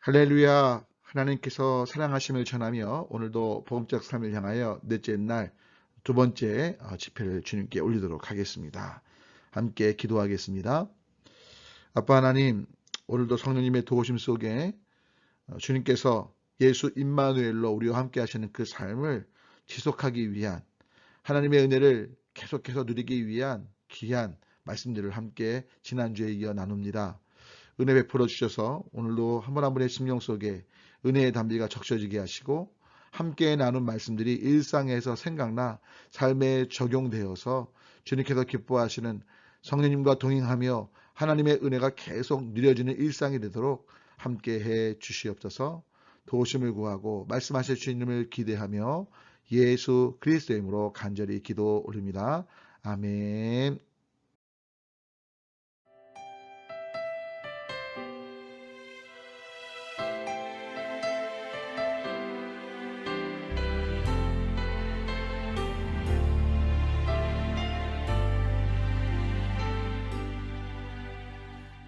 할렐루야. 하나님께서 사랑하심을 전하며 오늘도 복음적 삶을 향하여 넷째 날 두 번째 집회를 주님께 올리도록 하겠습니다. 함께 기도하겠습니다. 아빠 하나님, 오늘도 성령님의 도우심 속에 주님께서 예수 임마누엘로 우리와 함께 하시는 그 삶을 지속하기 위한, 하나님의 은혜를 계속해서 누리기 위한 귀한 말씀들을 함께 지난주에 이어 나눕니다. 은혜 베풀어 주셔서 오늘도 한 분 한 분의 심령 속에 은혜의 담비가 적셔지게 하시고, 함께 나눈 말씀들이 일상에서 생각나 삶에 적용되어서 주님께서 기뻐하시는 성령님과 동행하며 하나님의 은혜가 계속 누려지는 일상이 되도록 함께 해 주시옵소서. 도우심을 구하고 말씀하실 주님을 기대하며 예수 그리스도의 이름으로 간절히 기도 올립니다. 아멘.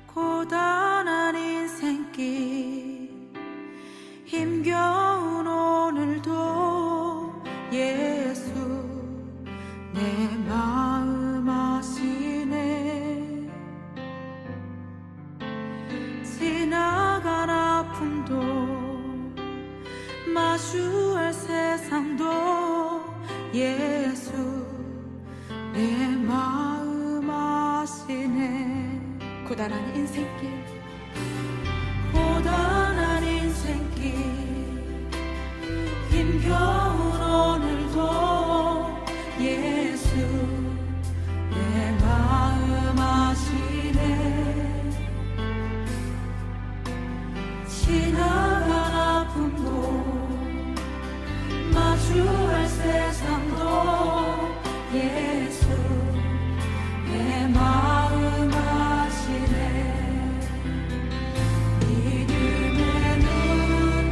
고단한 인생길 힘겨운 오늘도 예수 내 마음 아시네. 지나간 아픔도 마주할 세상도 예수 내 마음 아시네. 고단한 인생길 힘겨운 오늘도 예수 내 마음 아시네. 지나간 아픔도 마주할 세상도 예수 내 마음 아시네. 믿음의 눈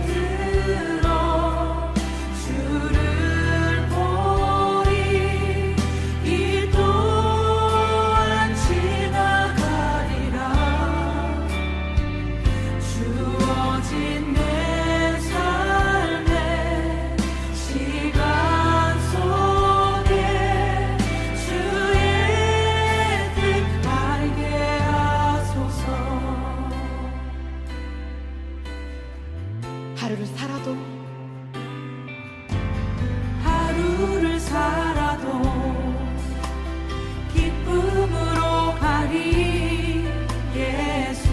들어 주를 보리. 이 또한 지나가리라. 주어진 내 삶의 시간 속에 주의 뜻 알게 하소서. 하루를 살아도 기쁨으로 가리. 예수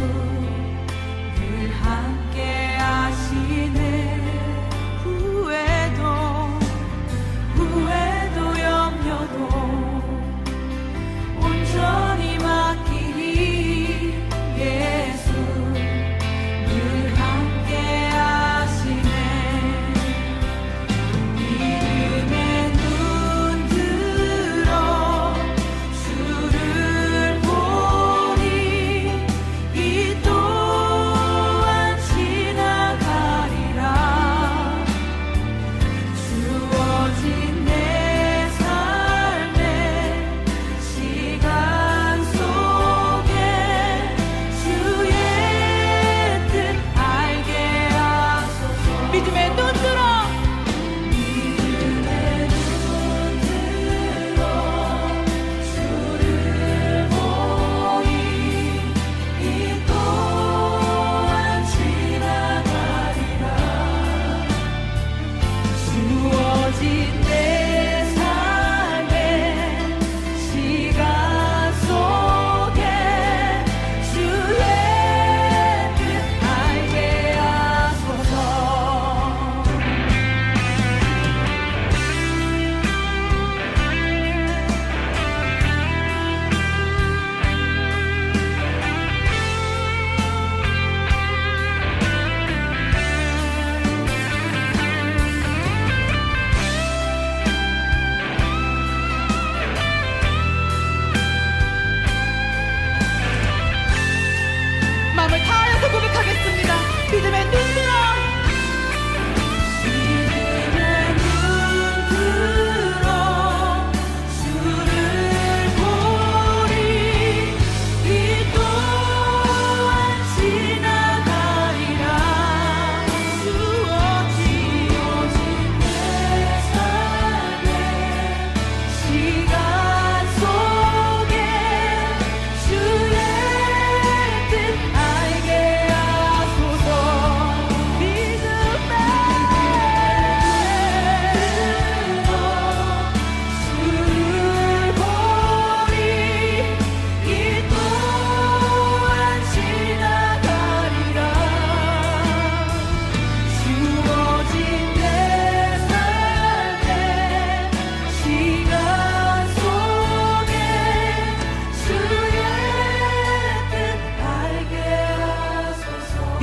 늘 함께 하시네. 후회도 염려도 온전히 맡기리. 예수 늘 함께 하시네. 믿음의 눈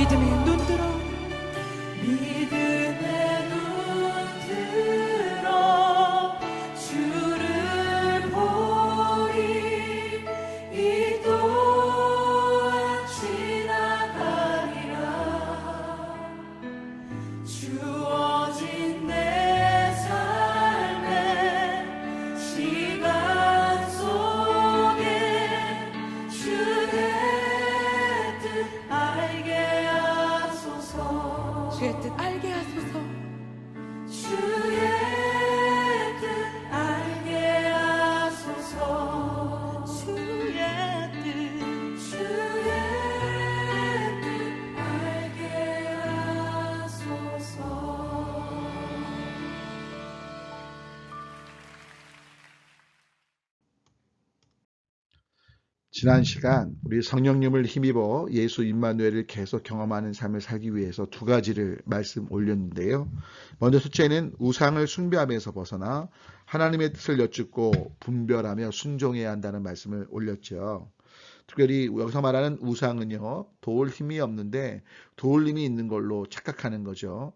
믿음의 눈 들어 믿음의 눈 들어 주를 보리 이 또한 지나가리라 주어진 내 삶의 시간 속에 주의 뜻 알게 하소서 주의 뜻 알게 하소서 주의 뜻 알게 하소서 주의 뜻 알게 하소서 지난 시간 우리 성령님을 힘입어 예수 임마누엘을 계속 경험하는 삶을 살기 위해서 두 가지를 말씀 올렸는데요. 먼저 첫째는 우상을 숭배함에서 벗어나 하나님의 뜻을 여쭙고 분별하며 순종해야 한다는 말씀을 올렸죠. 특별히 여기서 말하는 우상은요, 도울 힘이 없는데 도울 힘이 있는 걸로 착각하는 거죠.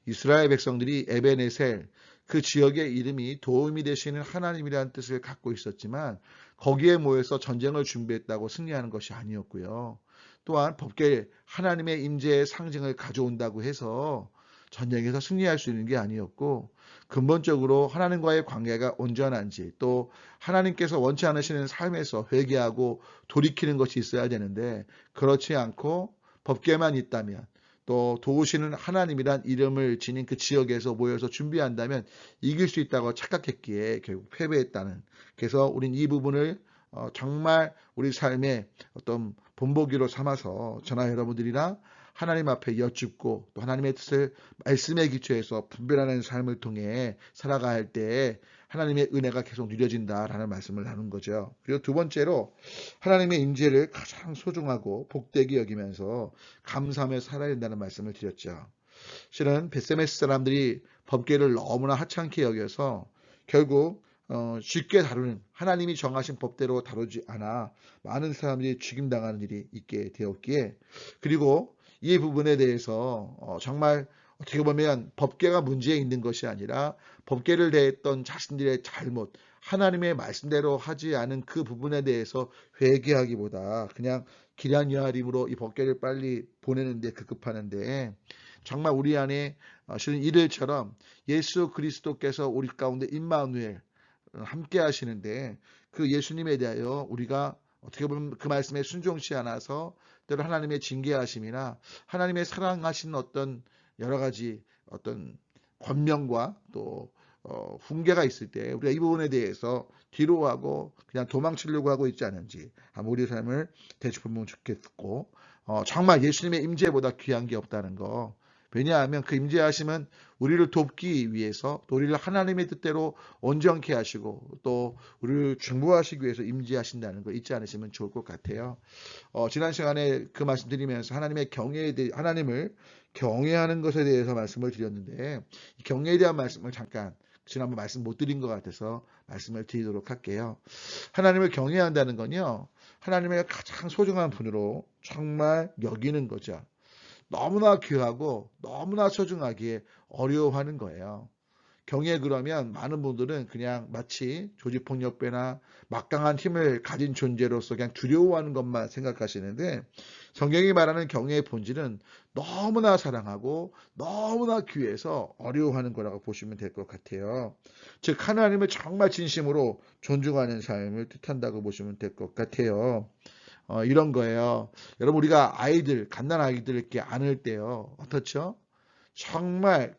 이스라엘 백성들이 에베네셀, 그 지역의 이름이 도움이 되시는 하나님이라는 뜻을 갖고 있었지만 거기에 모여서 전쟁을 준비했다고 승리하는 것이 아니었고요. 또한 법궤 하나님의 임재의 상징을 가져온다고 해서 전쟁에서 승리할 수 있는 게 아니었고, 근본적으로 하나님과의 관계가 온전한지, 또 하나님께서 원치 않으시는 삶에서 회개하고 돌이키는 것이 있어야 되는데, 그렇지 않고 법궤만 있다면, 또 도우시는 하나님이란 이름을 지닌 그 지역에서 모여서 준비한다면 이길 수 있다고 착각했기에 결국 패배했다는. 그래서 우린 이 부분을 정말 우리 삶의 어떤 본보기로 삼아서 저나 여러분들이나 하나님 앞에 여쭙고 또 하나님의 뜻을 말씀에 기초해서 분별하는 삶을 통해 살아가야 할 때에 하나님의 은혜가 계속 누려진다라는 말씀을 나눈 거죠. 그리고 두 번째로 하나님의 임재를 가장 소중하고 복되게 여기면서 감사하며 살아야 된다는 말씀을 드렸죠. 실은 벳세메스 사람들이 법궤를 너무나 하찮게 여겨서 결국 쉽게 다루는, 하나님이 정하신 법대로 다루지 않아 많은 사람들이 죽임당하는 일이 있게 되었기에, 그리고 이 부분에 대해서 정말 어떻게 보면 법궤가 문제에 있는 것이 아니라 법궤를 대했던 자신들의 잘못, 하나님의 말씀대로 하지 않은 그 부분에 대해서 회개하기보다 그냥 기량여하림으로 이 법궤를 빨리 보내는데 급급하는데, 정말 우리 안에 실은 이들처럼 예수 그리스도께서 우리 가운데 임마누엘 함께 하시는데, 그 예수님에 대하여 우리가 어떻게 보면 그 말씀에 순종치 않아서 때로 하나님의 징계하심이나 하나님의 사랑하시는 어떤 여러 가지 어떤 권명과 또 훈계가 있을 때 우리가 이 부분에 대해서 뒤로하고 그냥 도망치려고 하고 있지 않은지 한번 우리 삶을 되짚어보면 좋겠고, 정말 예수님의 임재보다 귀한 게 없다는 거. 왜냐하면 그 임재하심은 우리를 돕기 위해서, 또 우리를 하나님의 뜻대로 온전케 하시고 또 우리를 중보하시기 위해서 임재하신다는 거 잊지 않으시면 좋을 것 같아요. 지난 시간에 그 말씀 드리면서 하나님의 경외에 대해, 하나님을 경외하는 것에 대해서 말씀을 드렸는데, 이 경외에 대한 말씀을 잠깐 지난번 말씀 못 드린 것 같아서 말씀을 드리도록 할게요. 하나님을 경외한다는 건요, 하나님의 가장 소중한 분으로 정말 여기는 거죠. 너무나 귀하고 너무나 소중하기에 어려워하는 거예요. 경외, 그러면 많은 분들은 그냥 마치 조직폭력배나 막강한 힘을 가진 존재로서 그냥 두려워하는 것만 생각하시는데, 성경이 말하는 경외의 본질은 너무나 사랑하고 너무나 귀해서 어려워하는 거라고 보시면 될 것 같아요. 즉 하나님을 정말 진심으로 존중하는 삶을 뜻한다고 보시면 될 것 같아요. 이런 거예요. 여러분, 우리가 아이들, 갓난 아이들 이렇게 안을 때요, 어떻죠? 정말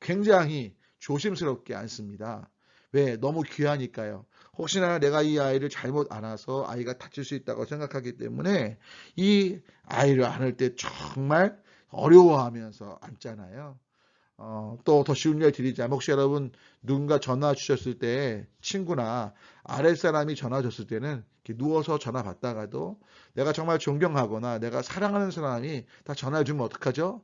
굉장히 조심스럽게 안습니다. 왜? 너무 귀하니까요. 혹시나 내가 이 아이를 잘못 안아서 아이가 다칠 수 있다고 생각하기 때문에 이 아이를 안을 때 정말 어려워하면서 안잖아요. 또 더 쉬운 예를 드리자면, 혹시 여러분 누군가 전화 주셨을 때, 친구나 아랫사람이 전화 줬을 때는 이렇게 누워서 전화 받다가도 내가 정말 존경하거나 내가 사랑하는 사람이 다 전화 주면 어떡하죠?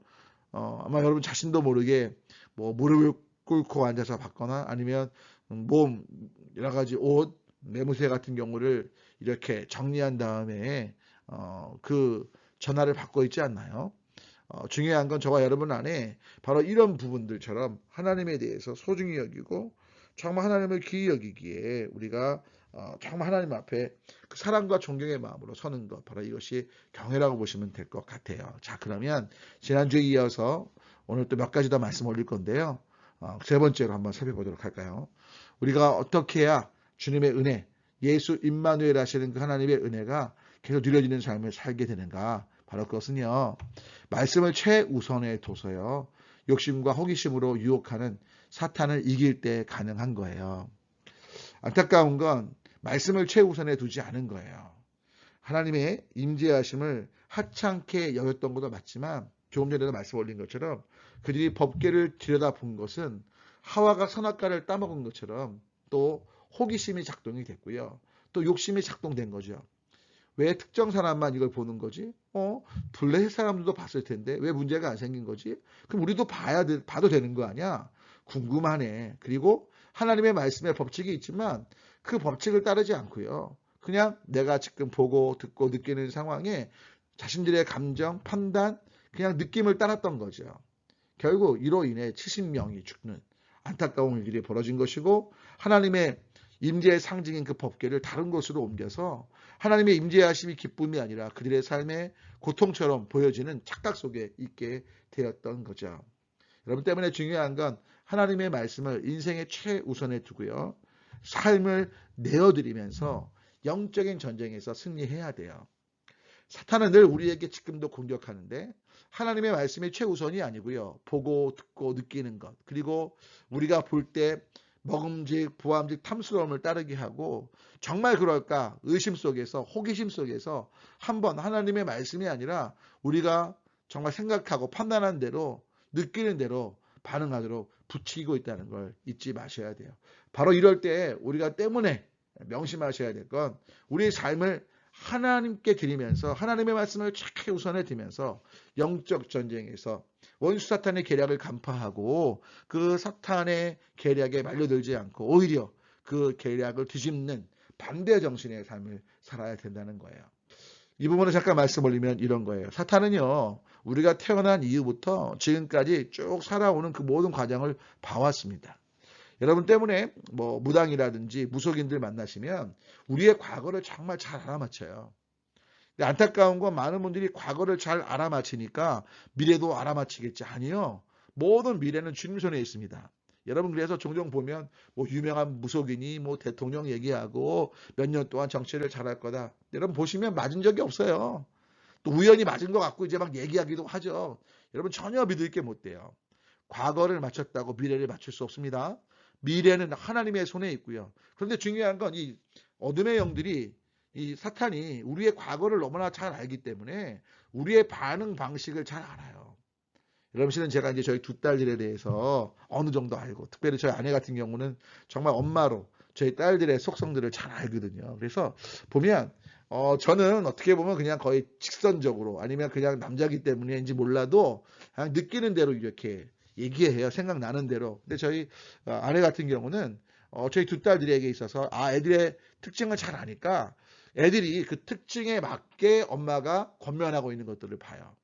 아마 여러분 자신도 모르게 뭐 무릎을 꿇고 앉아서 받거나 아니면 몸 여러 가지 옷, 매무새 같은 경우를 이렇게 정리한 다음에 그 전화를 받고 있지 않나요? 중요한 건 저와 여러분 안에 바로 이런 부분들처럼 하나님에 대해서 소중히 여기고 정말 하나님을 귀히 여기기에 우리가 정말 하나님 앞에 그 사랑과 존경의 마음으로 서는 것, 바로 이것이 경외라고 보시면 될 것 같아요. 자, 그러면 지난주에 이어서 오늘 또 몇 가지 더 말씀 올릴 건데요. 세 번째로 한번 살펴보도록 할까요? 우리가 어떻게 해야 주님의 은혜, 예수 임마누엘 하시는 그 하나님의 은혜가 계속 누려지는 삶을 살게 되는가? 바로 그것은요, 말씀을 최우선에 둬서요, 욕심과 호기심으로 유혹하는 사탄을 이길 때 가능한 거예요. 안타까운 건 말씀을 최우선에 두지 않은 거예요. 하나님의 임재하심을 하찮게 여겼던 것도 맞지만 조금 전에도 말씀 올린 것처럼 그들이 법궤를 들여다본 것은 하와가 선악과를 따먹은 것처럼 또 호기심이 작동이 됐고요. 또 욕심이 작동된 거죠. 왜 특정 사람만 이걸 보는 거지? 블레셋 사람들도 봤을 텐데 왜 문제가 안 생긴 거지? 그럼 우리도 봐도 되는 거 아니야? 궁금하네. 그리고 하나님의 말씀에 법칙이 있지만 그 법칙을 따르지 않고요. 그냥 내가 지금 보고 듣고 느끼는 상황에 자신들의 감정, 판단, 그냥 느낌을 따랐던 거죠. 결국 이로 인해 70명이 죽는 안타까운 일들이 벌어진 것이고 하나님의 임재의 상징인 그 법궤를 다른 곳으로 옮겨서 하나님의 임재하심이 기쁨이 아니라 그들의 삶의 고통처럼 보여지는 착각 속에 있게 되었던 거죠. 여러분 때문에 중요한 건 하나님의 말씀을 인생의 최우선에 두고요. 삶을 내어드리면서 영적인 전쟁에서 승리해야 돼요. 사탄은 늘 우리에게 지금도 공격하는데 하나님의 말씀이 최우선이 아니고요. 보고 듣고 느끼는 것, 그리고 우리가 볼 때 먹음직 부함직 탐스러움을 따르게 하고 정말 그럴까 의심 속에서 호기심 속에서 한번 하나님의 말씀이 아니라 우리가 정말 생각하고 판단한 대로 느끼는 대로 반응하도록 부추기고 있다는 걸 잊지 마셔야 돼요. 바로 이럴 때 우리가 때문에 명심하셔야 될 건 우리의 삶을 하나님께 드리면서 하나님의 말씀을 최우선에 두면서 영적 전쟁에서 원수 사탄의 계략을 간파하고 그 사탄의 계략에 말려들지 않고 오히려 그 계략을 뒤집는 반대 정신의 삶을 살아야 된다는 거예요. 이 부분을 잠깐 말씀 올리면 이런 거예요. 사탄은요, 우리가 태어난 이후부터 지금까지 쭉 살아오는 그 모든 과정을 봐왔습니다. 여러분 때문에 무당이라든지 무속인들 만나시면 우리의 과거를 정말 잘 알아맞혀요. 근데 안타까운 건 많은 분들이 과거를 잘 알아맞히니까 미래도 알아맞히겠지. 아니요. 모든 미래는 주님 손에 있습니다. 여러분 그래서 종종 보면 유명한 무속인이 대통령 얘기하고 몇 년 동안 정치를 잘할 거다. 여러분 보시면 맞은 적이 없어요. 또 우연히 맞은 것 같고 이제 막 얘기하기도 하죠. 여러분 전혀 믿을 게 못 돼요. 과거를 맞췄다고 미래를 맞출 수 없습니다. 미래는 하나님의 손에 있고요. 그런데 중요한 건 이 어둠의 영들이 이 사탄이 우리의 과거를 너무나 잘 알기 때문에 우리의 반응 방식을 잘 알아요. 여러분 실은 제가 이제 저희 두 딸들에 대해서 어느 정도 알고 특별히 저희 아내 같은 경우는 정말 엄마로 저희 딸들의 속성들을 잘 알거든요. 그래서 보면 저는 어떻게 보면 그냥 거의 직선적으로 아니면 그냥 남자기 때문인지 몰라도 그냥 느끼는 대로 이렇게 얘기해요. 생각나는 대로. 근데 저희 아내 같은 경우는 저희 두 딸들에게 있어서 애들의 특징을 잘 아니까 애들이 그 특징에 맞게 엄마가 권면하고 있는 것들을 봐요.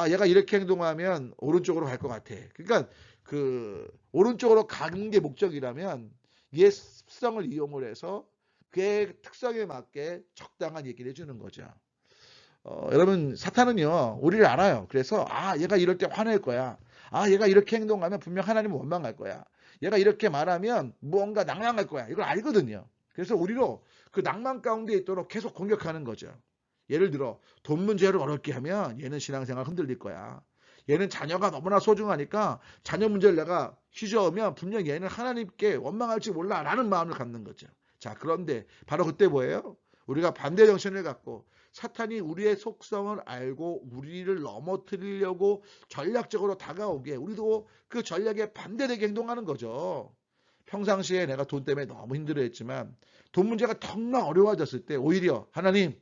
얘가 이렇게 행동하면 오른쪽으로 갈 것 같아. 그러니까 그 오른쪽으로 가는 게 목적이라면 얘 습성을 이용을 해서 그의 특성에 맞게 적당한 얘기를 해주는 거죠. 여러분 사탄은요 우리를 알아요. 그래서 얘가 이럴 때 화낼 거야. 얘가 이렇게 행동하면 분명 하나님은 원망할 거야. 얘가 이렇게 말하면 무언가 낭망할 거야. 이걸 알거든요. 그래서 우리로 그 낭만 가운데 있도록 계속 공격하는 거죠. 예를 들어 돈 문제를 어렵게 하면 얘는 신앙생활 흔들릴 거야. 얘는 자녀가 너무나 소중하니까 자녀 문제를 내가 휘저으면 분명 얘는 하나님께 원망할지 몰라 라는 마음을 갖는 거죠. 자, 그런데 바로 그때 뭐예요? 우리가 반대 정신을 갖고 사탄이 우리의 속성을 알고 우리를 넘어뜨리려고 전략적으로 다가오게 우리도 그 전략에 반대되게 행동하는 거죠. 평상시에 내가 돈 때문에 너무 힘들어했지만 돈 문제가 정말 어려워졌을 때 오히려 하나님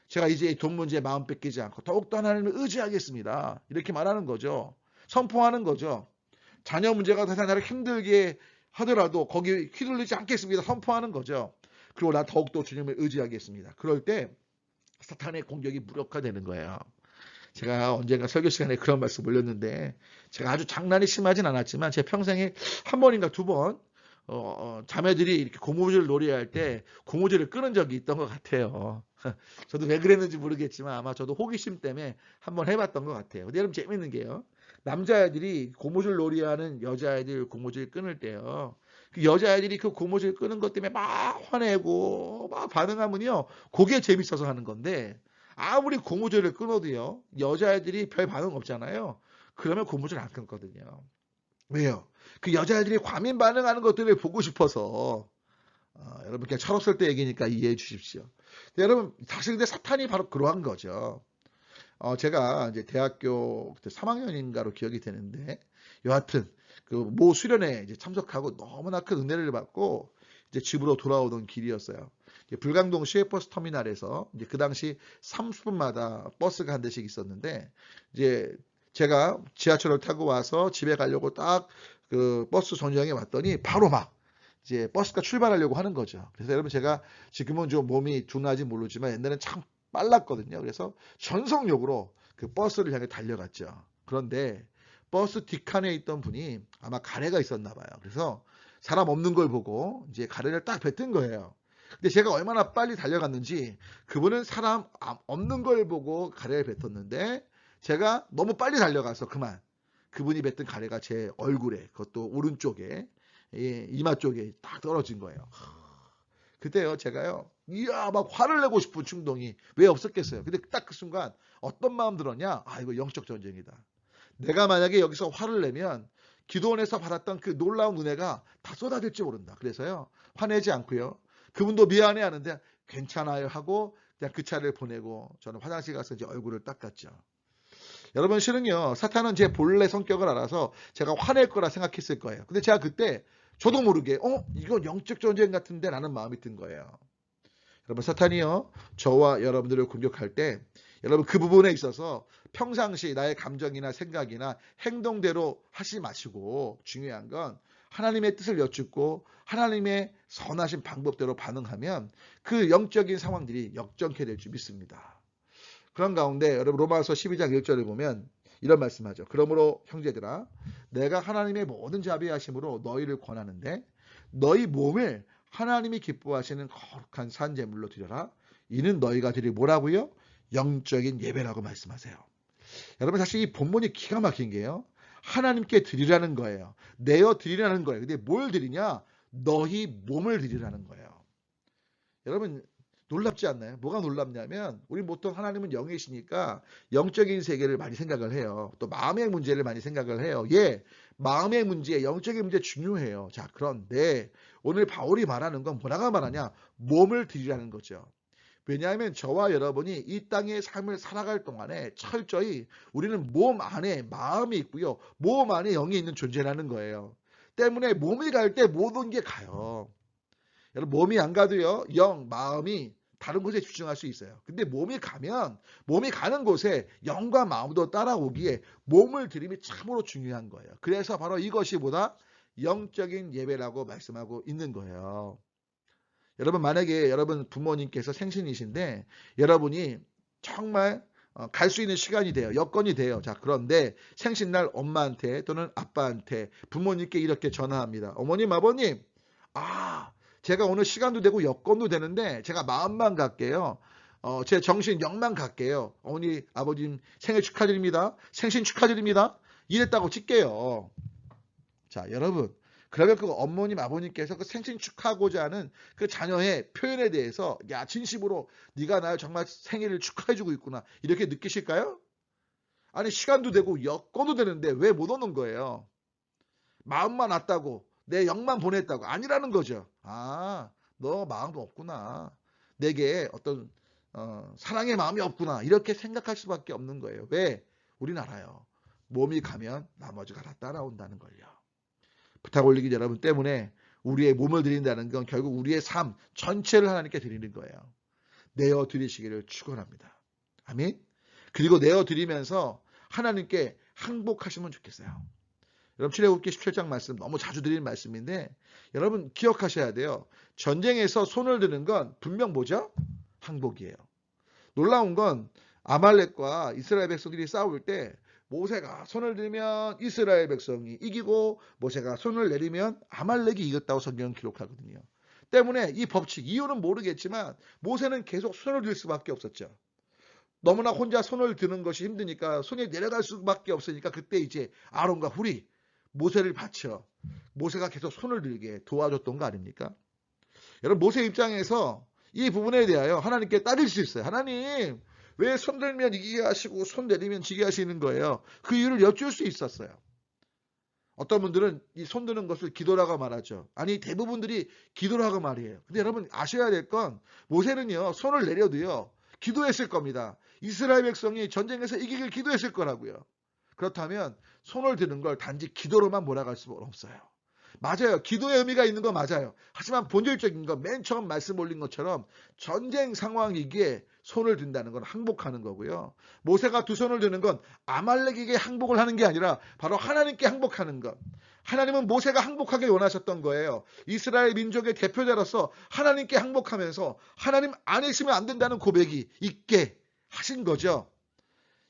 제가 이제 이 돈 문제에 마음 뺏기지 않고 더욱더 하나님을 의지하겠습니다. 이렇게 말하는 거죠. 선포하는 거죠. 자녀 문제가 더 나를 힘들게 하더라도 거기 휘둘리지 않겠습니다. 선포하는 거죠. 그리고 나 더욱더 주님을 의지하겠습니다. 그럴 때 사탄의 공격이 무력화되는 거예요. 제가 언젠가 설교 시간에 그런 말씀 올렸는데 제가 아주 장난이 심하진 않았지만 제 평생에 한 번인가 두 번 자매들이 이렇게 고무줄 놀이할 때 고무줄을 끄는 적이 있던 것 같아요. 저도 왜 그랬는지 모르겠지만 아마 저도 호기심 때문에 한번 해봤던 것 같아요. 근데 여러분 재밌는 게요. 남자애들이 고무줄 놀이하는 여자애들 고무줄 끊을 때요. 그 여자애들이 그 고무줄 끄는 것 때문에 막 화내고 막 반응하면요. 그게 재밌어서 하는 건데 아무리 고무줄을 끊어도요. 여자애들이 별 반응 없잖아요. 그러면 고무줄 안 끊거든요. 왜요? 그 여자애들이 과민 반응하는 것들을 보고 싶어서 여러분 그냥 철없을 때 얘기니까 이해해 주십시오. 여러분 사실 근데 사탄이 바로 그러한 거죠. 제가 이제 대학교 그때 3학년인가로 기억이 되는데 여하튼 그 모 수련회에 이제 참석하고 너무나 큰 은혜를 받고 이제 집으로 돌아오던 길이었어요. 이제 불광동 시외버스 터미널에서 이제 그 당시 30분마다 버스가 한 대씩 있었는데 이제 제가 지하철을 타고 와서 집에 가려고 딱 그 버스 정류장에 왔더니 바로 막 이제 버스가 출발하려고 하는 거죠. 그래서 여러분 제가 지금은 좀 몸이 둔하지 모르지만 옛날엔 참 빨랐거든요. 그래서 전속력으로 그 버스를 향해 달려갔죠. 그런데 버스 뒷칸에 있던 분이 아마 가래가 있었나 봐요. 그래서 사람 없는 걸 보고 이제 가래를 딱 뱉은 거예요. 근데 제가 얼마나 빨리 달려갔는지 그분은 사람 없는 걸 보고 가래를 뱉었는데 제가 너무 빨리 달려가서 그만 그분이 뱉은 가래가 제 얼굴에 그것도 오른쪽에 이마 쪽에 딱 떨어진 거예요. 그때요 제가요 이야 막 화를 내고 싶은 충동이 왜 없었겠어요. 근데 딱 그 순간 어떤 마음 들었냐. 아 이거 영적 전쟁이다. 내가 만약에 여기서 화를 내면 기도원에서 받았던 그 놀라운 은혜가 다 쏟아질지 모른다. 그래서요 화내지 않고요 그분도 미안해 하는데 괜찮아요 하고 그냥 그 차를 보내고 저는 화장실 가서 이제 얼굴을 닦았죠. 여러분 실은요 사탄은 제 본래 성격을 알아서 제가 화낼 거라 생각했을 거예요. 근데 제가 그때 저도 모르게 이건 영적 전쟁 같은데 라는 마음이 든 거예요. 여러분 사탄이요 저와 여러분들을 공격할 때 여러분 그 부분에 있어서 평상시 나의 감정이나 생각이나 행동대로 하지 마시고 중요한 건 하나님의 뜻을 여쭙고 하나님의 선하신 방법대로 반응하면 그 영적인 상황들이 역전케 될 줄 믿습니다. 그런 가운데 여러분 로마서 12장 1절을 보면 이런 말씀하죠. 그러므로 형제들아 내가 하나님의 모든 자비하심으로 너희를 권하는데 너희 몸을 하나님이 기뻐하시는 거룩한 산제물로 드려라. 이는 너희가 드릴 뭐라고요? 영적인 예배라고 말씀하세요. 여러분 사실 이 본문이 기가 막힌 게요. 하나님께 드리라는 거예요. 내어 드리라는 거예요. 근데 뭘 드리냐? 너희 몸을 드리라는 거예요. 여러분 놀랍지 않나요? 뭐가 놀랍냐면 우리 보통 하나님은 영이시니까 영적인 세계를 많이 생각을 해요. 또 마음의 문제를 많이 생각을 해요. 예, 마음의 문제, 영적인 문제 중요해요. 자, 그런데 오늘 바울이 말하는 건 뭐라고 말하냐? 몸을 드리라는 거죠. 왜냐하면 저와 여러분이 이 땅의 삶을 살아갈 동안에 철저히 우리는 몸 안에 마음이 있고요. 몸 안에 영이 있는 존재라는 거예요. 때문에 몸이 갈 때 모든 게 가요. 여러분 몸이 안 가도요. 영, 마음이 다른 곳에 집중할 수 있어요. 근데 몸이 가면 몸이 가는 곳에 영과 마음도 따라오기에 몸을 드림이 참으로 중요한 거예요. 그래서 바로 이것이 보다 영적인 예배라고 말씀하고 있는 거예요. 여러분 만약에 여러분 부모님께서 생신이신데 여러분이 정말 갈 수 있는 시간이 돼요. 여건이 돼요. 자, 그런데 생신날 엄마한테 또는 아빠한테 부모님께 이렇게 전화합니다. 어머님, 아버님, 제가 오늘 시간도 되고 여건도 되는데 제가 마음만 갈게요. 제 정신 영만 갈게요. 어머니, 아버님 생일 축하드립니다. 생신 축하드립니다. 이랬다고 칠게요. 자, 여러분. 그러면 그 어머님, 아버님께서 그 생신 축하하고자 하는 그 자녀의 표현에 대해서 야, 진심으로 네가 날 정말 생일을 축하해주고 있구나. 이렇게 느끼실까요? 아니, 시간도 되고 여건도 되는데 왜 못 오는 거예요? 마음만 왔다고. 내 영만 보냈다고 아니라는 거죠. 너 마음도 없구나. 내게 어떤 사랑의 마음이 없구나. 이렇게 생각할 수밖에 없는 거예요. 왜? 우린 알아요. 몸이 가면 나머지가 다 따라온다는 걸요. 부탁 올리기 여러분 때문에 우리의 몸을 드린다는 건 결국 우리의 삶 전체를 하나님께 드리는 거예요. 내어 드리시기를 축원합니다. 아멘. 그리고 내어 드리면서 하나님께 항복하시면 좋겠어요. 여러분 출애굽기 17장 말씀 너무 자주 드리는 말씀인데 여러분 기억하셔야 돼요. 전쟁에서 손을 드는 건 분명 뭐죠? 항복이에요. 놀라운 건 아말렉과 이스라엘 백성들이 싸울 때 모세가 손을 들면 이스라엘 백성이 이기고 모세가 손을 내리면 아말렉이 이겼다고 성경은 기록하거든요. 때문에 이 법칙, 이유는 모르겠지만 모세는 계속 손을 들 수밖에 없었죠. 너무나 혼자 손을 드는 것이 힘드니까 손이 내려갈 수밖에 없으니까 그때 이제 아론과 훌이 모세를 바쳐 모세가 계속 손을 들게 도와줬던 거 아닙니까? 여러분 모세 입장에서 이 부분에 대하여 하나님께 따질 수 있어요. 하나님 왜 손 들면 이기게 하시고 손 내리면 지게 하시는 거예요? 그 이유를 여쭐 수 있었어요. 어떤 분들은 이 손 드는 것을 기도라고 말하죠. 아니 대부분들이 기도라고 말이에요. 근데 여러분 아셔야 될 건 모세는요 손을 내려도요 기도했을 겁니다. 이스라엘 백성이 전쟁에서 이기길 기도했을 거라고요. 그렇다면 손을 드는 걸 단지 기도로만 몰아갈 수는 없어요. 맞아요. 기도의 의미가 있는 거 맞아요. 하지만 본질적인 건 맨 처음 말씀 올린 것처럼 전쟁 상황이기에 손을 든다는 건 항복하는 거고요. 모세가 두 손을 드는 건 아말렉에게 항복을 하는 게 아니라 바로 하나님께 항복하는 것. 하나님은 모세가 항복하길 원하셨던 거예요. 이스라엘 민족의 대표자로서 하나님께 항복하면서 하나님 안 있으면 안 된다는 고백이 있게 하신 거죠.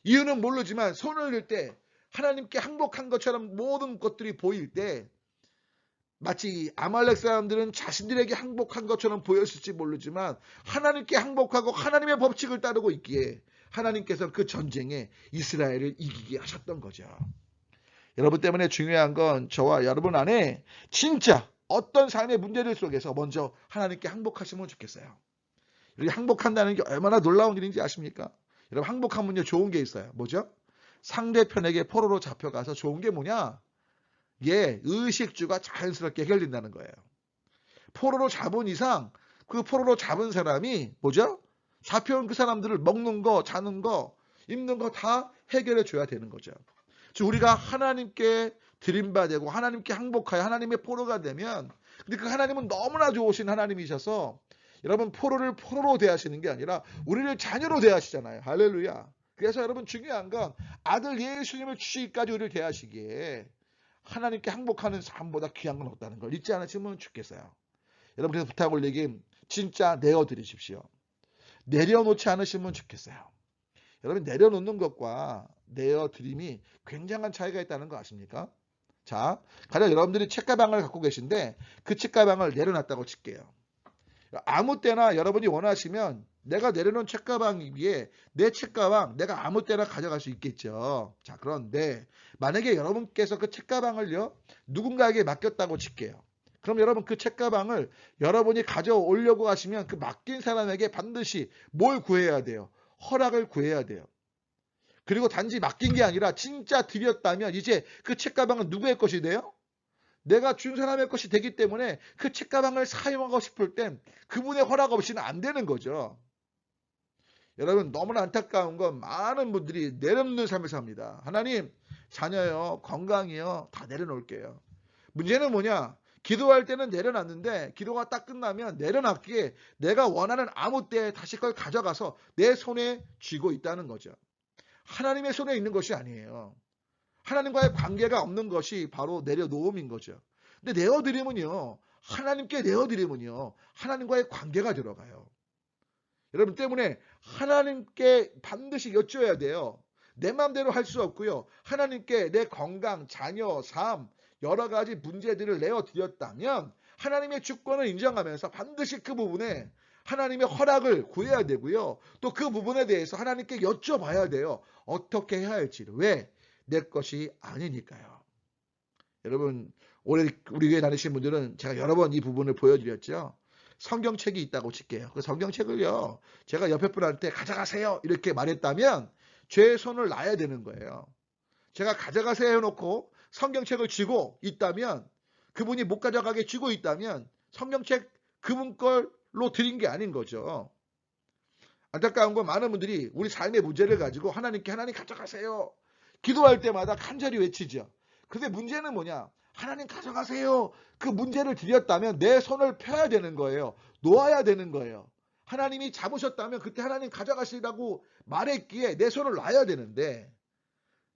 이유는 모르지만 손을 들 때 하나님께 항복한 것처럼 모든 것들이 보일 때 마치 아말렉 사람들은 자신들에게 항복한 것처럼 보였을지 모르지만 하나님께 항복하고 하나님의 법칙을 따르고 있기에 하나님께서 그 전쟁에 이스라엘을 이기게 하셨던 거죠. 여러분 때문에 중요한 건 저와 여러분 안에 진짜 어떤 삶의 문제들 속에서 먼저 하나님께 항복하시면 좋겠어요. 우리 항복한다는 게 얼마나 놀라운 일인지 아십니까? 여러분 항복하면요 좋은 게 있어요. 뭐죠? 상대편에게 포로로 잡혀가서 좋은 게 뭐냐? 의식주가 자연스럽게 해결된다는 거예요. 포로로 잡은 이상 그 포로로 잡은 사람이 뭐죠? 잡혀온 그 사람들을 먹는 거, 자는 거, 입는 거 다 해결해 줘야 되는 거죠. 즉 우리가 하나님께 드림받고 하나님께 항복하여 하나님의 포로가 되면 근데 그 하나님은 너무나 좋으신 하나님이셔서 여러분 포로를 포로로 대하시는 게 아니라 우리를 자녀로 대하시잖아요. 할렐루야. 그래서 여러분 중요한 건 아들 예수님을 주시기까지 우리를 대하시기에 하나님께 항복하는 삶보다 귀한 건 없다는 걸 잊지 않으시면 좋겠어요. 여러분 그래서 부탁 올리기 진짜 내어드리십시오. 내려놓지 않으시면 좋겠어요. 여러분 내려놓는 것과 내어드림이 굉장한 차이가 있다는 거 아십니까? 자, 가령 여러분들이 책가방을 갖고 계신데 그 책가방을 내려놨다고 칠게요. 아무 때나 여러분이 원하시면 내가 내려놓은 책가방 위에 내 책가방 내가 아무 때나 가져갈 수 있겠죠. 자, 그런데 만약에 여러분께서 그 책가방을요 누군가에게 맡겼다고 칠게요. 그럼 여러분 그 책가방을 여러분이 가져오려고 하시면 그 맡긴 사람에게 반드시 뭘 구해야 돼요? 허락을 구해야 돼요. 그리고 단지 맡긴 게 아니라 진짜 드렸다면 이제 그 책가방은 누구의 것이 돼요? 내가 준 사람의 것이 되기 때문에 그 책가방을 사용하고 싶을 땐 그분의 허락 없이는 안 되는 거죠. 여러분 너무나 안타까운 건 많은 분들이 내려놓는 삶을 삽니다. 하나님 자녀요 건강이요 다 내려놓을게요. 문제는 뭐냐? 기도할 때는 내려놨는데 기도가 딱 끝나면 내려놨기에 내가 원하는 아무 때에 다시 그걸 가져가서 내 손에 쥐고 있다는 거죠. 하나님의 손에 있는 것이 아니에요. 하나님과의 관계가 없는 것이 바로 내려놓음인 거죠. 근데 내어드리면요. 하나님께 내어드리면요. 하나님과의 관계가 들어가요. 여러분 때문에 하나님께 반드시 여쭤야 돼요. 내 마음대로 할 수 없고요. 하나님께 내 건강, 자녀, 삶 여러 가지 문제들을 내어드렸다면 하나님의 주권을 인정하면서 반드시 그 부분에 하나님의 허락을 구해야 되고요. 또 그 부분에 대해서 하나님께 여쭤봐야 돼요. 어떻게 해야 할지를. 왜? 내 것이 아니니까요. 여러분 올해 우리 교회 다니신 분들은 제가 여러 번 이 부분을 보여드렸죠. 성경책이 있다고 칠게요. 그 성경책을요. 제가 옆에 분한테 가져가세요 이렇게 말했다면 제 손을 놔야 되는 거예요. 제가 가져가세요 해놓고 성경책을 쥐고 있다면 그분이 못 가져가게 쥐고 있다면 성경책 그분 걸로 드린 게 아닌 거죠. 안타까운 건 많은 분들이 우리 삶의 문제를 가지고 하나님께 하나님 가져가세요. 기도할 때마다 간절히 외치죠. 그런데 문제는 뭐냐? 하나님 가져가세요. 그 문제를 드렸다면 내 손을 펴야 되는 거예요. 놓아야 되는 거예요. 하나님이 잡으셨다면 그때 하나님 가져가시라고 말했기에 내 손을 놔야 되는데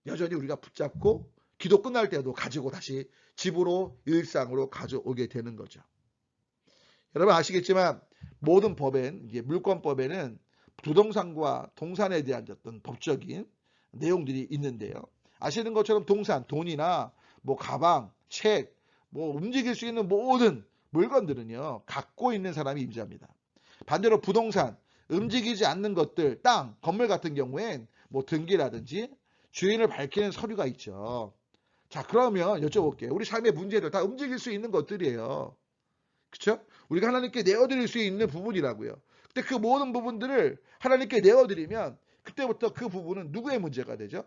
여전히 우리가 붙잡고 기도 끝날 때도 가지고 다시 집으로 일상으로 가져오게 되는 거죠. 여러분 아시겠지만 모든 법엔 물권법에는 부동산과 동산에 대한 어떤 법적인 내용들이 있는데요. 아시는 것처럼 동산, 돈이나 뭐 가방, 책, 뭐 움직일 수 있는 모든 물건들은요, 갖고 있는 사람이 임자입니다. 반대로 부동산, 움직이지 않는 것들, 땅, 건물 같은 경우엔 뭐 등기라든지 주인을 밝히는 서류가 있죠. 자, 그러면 여쭤볼게요. 우리 삶의 문제들 다 움직일 수 있는 것들이에요. 그렇죠? 우리가 하나님께 내어드릴 수 있는 부분이라고요. 근데 그 모든 부분들을 하나님께 내어드리면 그때부터 그 부분은 누구의 문제가 되죠?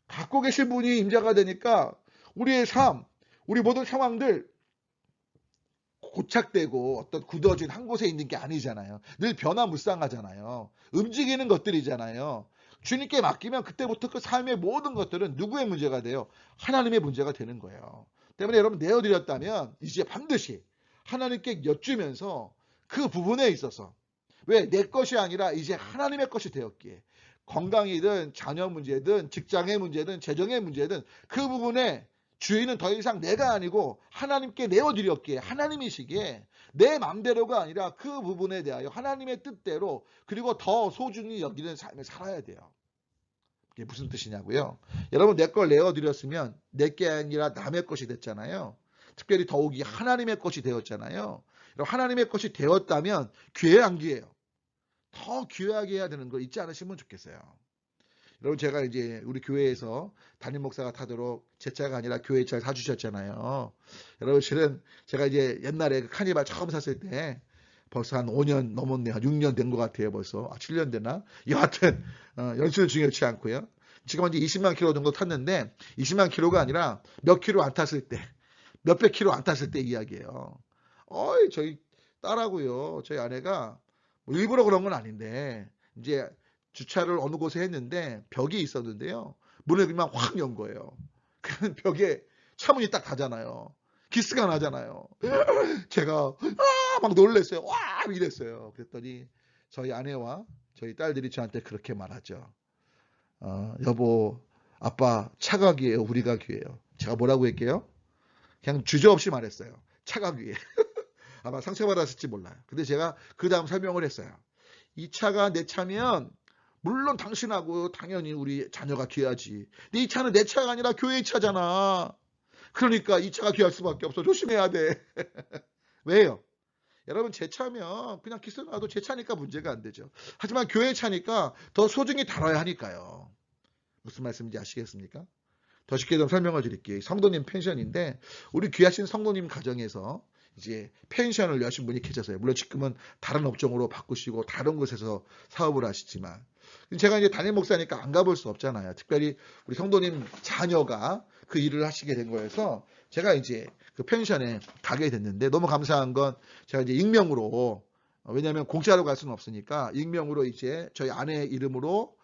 갖고 계신 분이 임자가 되니까 우리의 삶, 우리 모든 상황들 고착되고 어떤 굳어진 한 곳에 있는 게 아니잖아요. 늘 변화무쌍하잖아요. 움직이는 것들이잖아요. 주님께 맡기면 그때부터 그 삶의 모든 것들은 누구의 문제가 돼요? 하나님의 문제가 되는 거예요. 때문에 여러분 내어드렸다면 이제 반드시 하나님께 여쭈면서 그 부분에 있어서 왜 내 것이 아니라 이제 하나님의 것이 되었기에 건강이든 자녀 문제든 직장의 문제든 재정의 문제든 그 부분에 주인은 더 이상 내가 아니고 하나님께 내어드렸기에 하나님이시기에 내 맘대로가 아니라 그 부분에 대하여 하나님의 뜻대로 그리고 더 소중히 여기는 삶을 살아야 돼요. 이게 무슨 뜻이냐고요? 여러분 내 걸 내어드렸으면 내 게 아니라 남의 것이 됐잖아요. 특별히 더욱이 하나님의 것이 되었잖아요. 하나님의 것이 되었다면 귀해 안 귀해요? 더 귀하게 해야 되는 거 잊지 않으시면 좋겠어요. 여러분 제가 이제 우리 교회에서 담임 목사가 타도록 제 차가 아니라 교회 차를 사주셨잖아요. 여러분 실은 제가 이제 옛날에 그 카니발 처음 샀을 때 벌써 한 5년 넘었네요. 한 6년 된 것 같아요 벌써. 7년 됐나? 여하튼 연수는 중요치 않고요. 지금 이제 20만 킬로 정도 탔는데 20만 킬로가 아니라 몇 킬로 안 탔을 때 몇백 킬로 안 탔을 때 이야기예요. 저희 딸하고요. 저희 아내가 뭐 일부러 그런 건 아닌데 이제 주차를 어느 곳에 했는데 벽이 있었는데요. 문을 그냥 확 연 거예요. 그 벽에 차문이 딱 닫잖아요. 기스가 나잖아요. 제가 막 놀랬어요. 와 이랬어요. 그랬더니 저희 아내와 저희 딸들이 저한테 그렇게 말하죠. 여보, 아빠 차가 귀해요. 우리가 귀해요. 제가 뭐라고 할게요? 그냥 주저없이 말했어요. 차가 귀해. 아마 상처받았을지 몰라요. 근데 제가 그 다음 설명을 했어요. 이 차가 내 차면 물론 당신하고 당연히 우리 자녀가 귀하지. 근데 이 차는 내 차가 아니라 교회의 차잖아. 그러니까 이 차가 귀할 수밖에 없어. 조심해야 돼. 왜요? 여러분 제 차면 그냥 기스 나도 제 차니까 문제가 안 되죠. 하지만 교회 차니까 더 소중히 다뤄야 하니까요. 무슨 말씀인지 아시겠습니까? 더 쉽게 좀 설명을 드릴게요. 성도님 펜션인데 우리 귀하신 성도님 가정에서 이제 펜션을 여신 분이 계셨어요. 물론 지금은 다른 업종으로 바꾸시고 다른 곳에서 사업을 하시지만 제가 이제 담임 목사니까 안 가볼 수 없잖아요. 특별히 우리 성도님 자녀가 그 일을 하시게 된 거여서 제가 이제 그 펜션에 가게 됐는데 너무 감사한 건 제가 이제 익명으로 왜냐하면 공짜로 갈 수는 없으니까 익명으로 이제 저희 아내 이름으로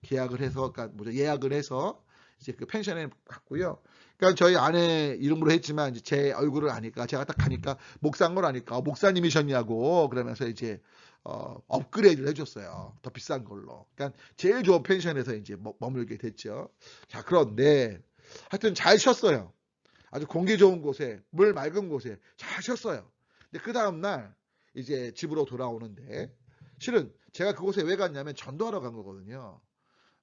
계약을 해서 그러니까 뭐죠 예약을 해서 이제 그 펜션에 갔고요. 그러니까 저희 아내 이름으로 했지만 이제 제 얼굴을 아니까 제가 딱 가니까 목사인 걸 아니까 목사님이셨냐고 그러면서 이제 업그레이드를 해줬어요. 더 비싼 걸로. 그러니까 제일 좋은 펜션에서 이제 머물게 됐죠. 자 그런데 하여튼 잘 쉬었어요. 아주 공기 좋은 곳에 물 맑은 곳에 잘 쉬었어요. 근데 그 다음 날 이제 집으로 돌아오는데 실은 제가 그곳에 왜 갔냐면 전도하러 간 거거든요.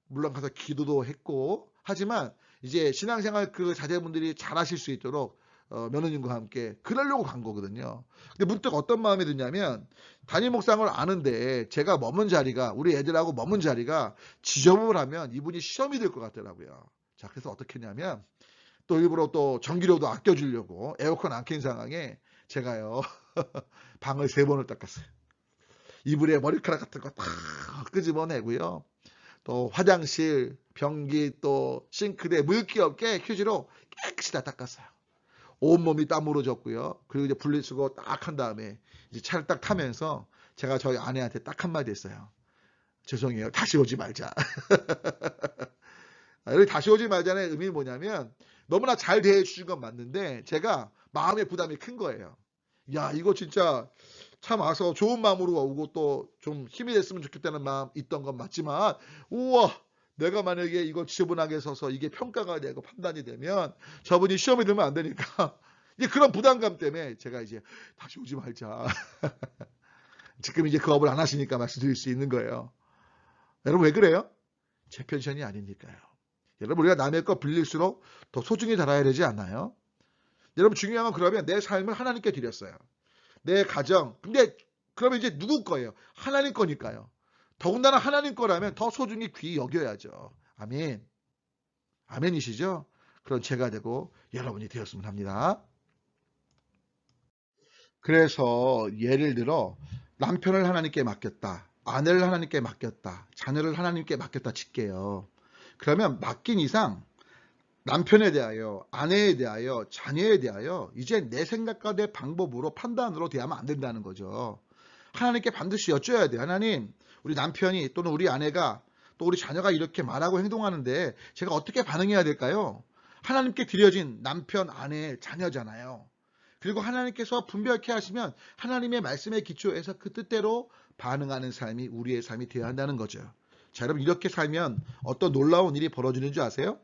물론 가서 기도도 했고 하지만 이제 신앙생활 그 자제분들이 잘 하실 수 있도록 며느님과 함께 그러려고 간 거거든요. 근데 문득 어떤 마음이 드냐면 담임 목사를 아는데 제가 머문 자리가 우리 애들하고 머문 자리가 지저분하면 이분이 시험이 될 것 같더라고요. 자 그래서 어떻게 했냐면 또 일부러 또 전기료도 아껴주려고 에어컨 안 켠 상황에 제가요 방을 3번을 닦았어요. 이불에 머리카락 같은 거 다 끄집어내고요. 또 화장실, 변기, 또 싱크대 물기 없게 휴지로 깨끗이 다 닦았어요. 온몸이 땀으로 졌고요. 그리고 이제 분리수거 딱 한 다음에 이제 차를 딱 타면서 제가 저희 아내한테 딱 한마디 했어요. 죄송해요. 다시 오지 말자. 여기 다시 오지 말자의 의미는 뭐냐면 너무나 잘 대해주신 건 맞는데 제가 마음의 부담이 큰 거예요. 야 이거 진짜 참 와서 좋은 마음으로 오고 또 좀 힘이 됐으면 좋겠다는 마음 있던 건 맞지만 우와 내가 만약에 이거 지저분하게 서서 이게 평가가 되고 판단이 되면 저분이 시험에 들면 안 되니까 이제 그런 부담감 때문에 제가 이제 다시 오지 말자. 지금 이제 그 업을 안 하시니까 말씀드릴 수 있는 거예요. 여러분 왜 그래요? 제 편션이 아니니까요. 여러분 우리가 남의 거 빌릴수록 더 소중히 다뤄야 되지 않나요? 여러분 중요한 건 그러면 내 삶을 하나님께 드렸어요. 내 가정. 근데 그러면 이제 누구 거예요? 하나님 거니까요. 더군다나 하나님 거라면 더 소중히 귀히 여겨야죠. 아멘. 아멘이시죠? 그런 제가 되고 여러분이 되었으면 합니다. 그래서 예를 들어 남편을 하나님께 맡겼다. 아내를 하나님께 맡겼다. 자녀를 하나님께 맡겼다 칠게요. 그러면 맡긴 이상 남편에 대하여, 아내에 대하여, 자녀에 대하여 이제 내 생각과 내 방법으로 판단으로 대하면 안 된다는 거죠. 하나님께 반드시 여쭤야 돼요. 하나님, 우리 남편이 또는 우리 아내가 또 우리 자녀가 이렇게 말하고 행동하는데 제가 어떻게 반응해야 될까요? 하나님께 드려진 남편, 아내, 자녀잖아요. 그리고 하나님께서 분별케 하시면 하나님의 말씀에 기초해서 그 뜻대로 반응하는 삶이 우리의 삶이 되어야 한다는 거죠. 자, 여러분 이렇게 살면 어떤 놀라운 일이 벌어지는 줄 아세요?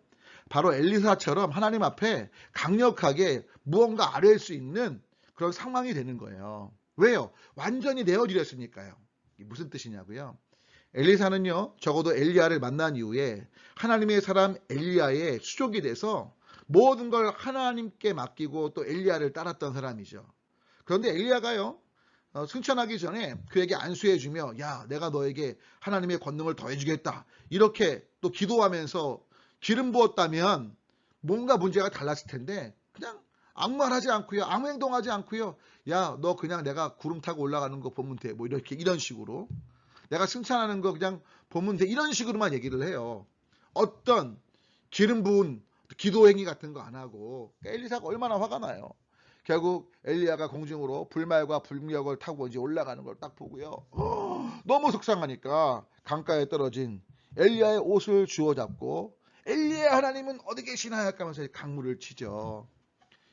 바로 엘리사처럼 하나님 앞에 강력하게 무언가 아뢰일 수 있는 그런 상황이 되는 거예요. 왜요? 완전히 내어드렸으니까요. 이게 무슨 뜻이냐고요? 엘리사는요, 적어도 엘리야를 만난 이후에 하나님의 사람 엘리야의 수족이 돼서 모든 걸 하나님께 맡기고 또 엘리야를 따랐던 사람이죠. 그런데 엘리야가요, 승천하기 전에 그에게 안수해주며 야, 내가 너에게 하나님의 권능을 더해주겠다. 이렇게 또 기도하면서 기름 부었다면 뭔가 문제가 달랐을 텐데 그냥 아무 말 하지 않고요. 아무 행동하지 않고요. 야, 너 그냥 내가 구름 타고 올라가는 거 보면 돼. 뭐 이렇게 이런 식으로. 내가 승천하는 거 그냥 보면 돼. 이런 식으로만 얘기를 해요. 어떤 기름 부은 기도 행위 같은 거 안 하고. 그러니까 엘리사가 얼마나 화가 나요. 결국 엘리야가 공중으로 불말과 불미역을 타고 이제 올라가는 걸 딱 보고요. 너무 속상하니까 강가에 떨어진 엘리야의 옷을 주워 잡고 엘리야 하나님은 어디 계시나 하면서 강물을 치죠.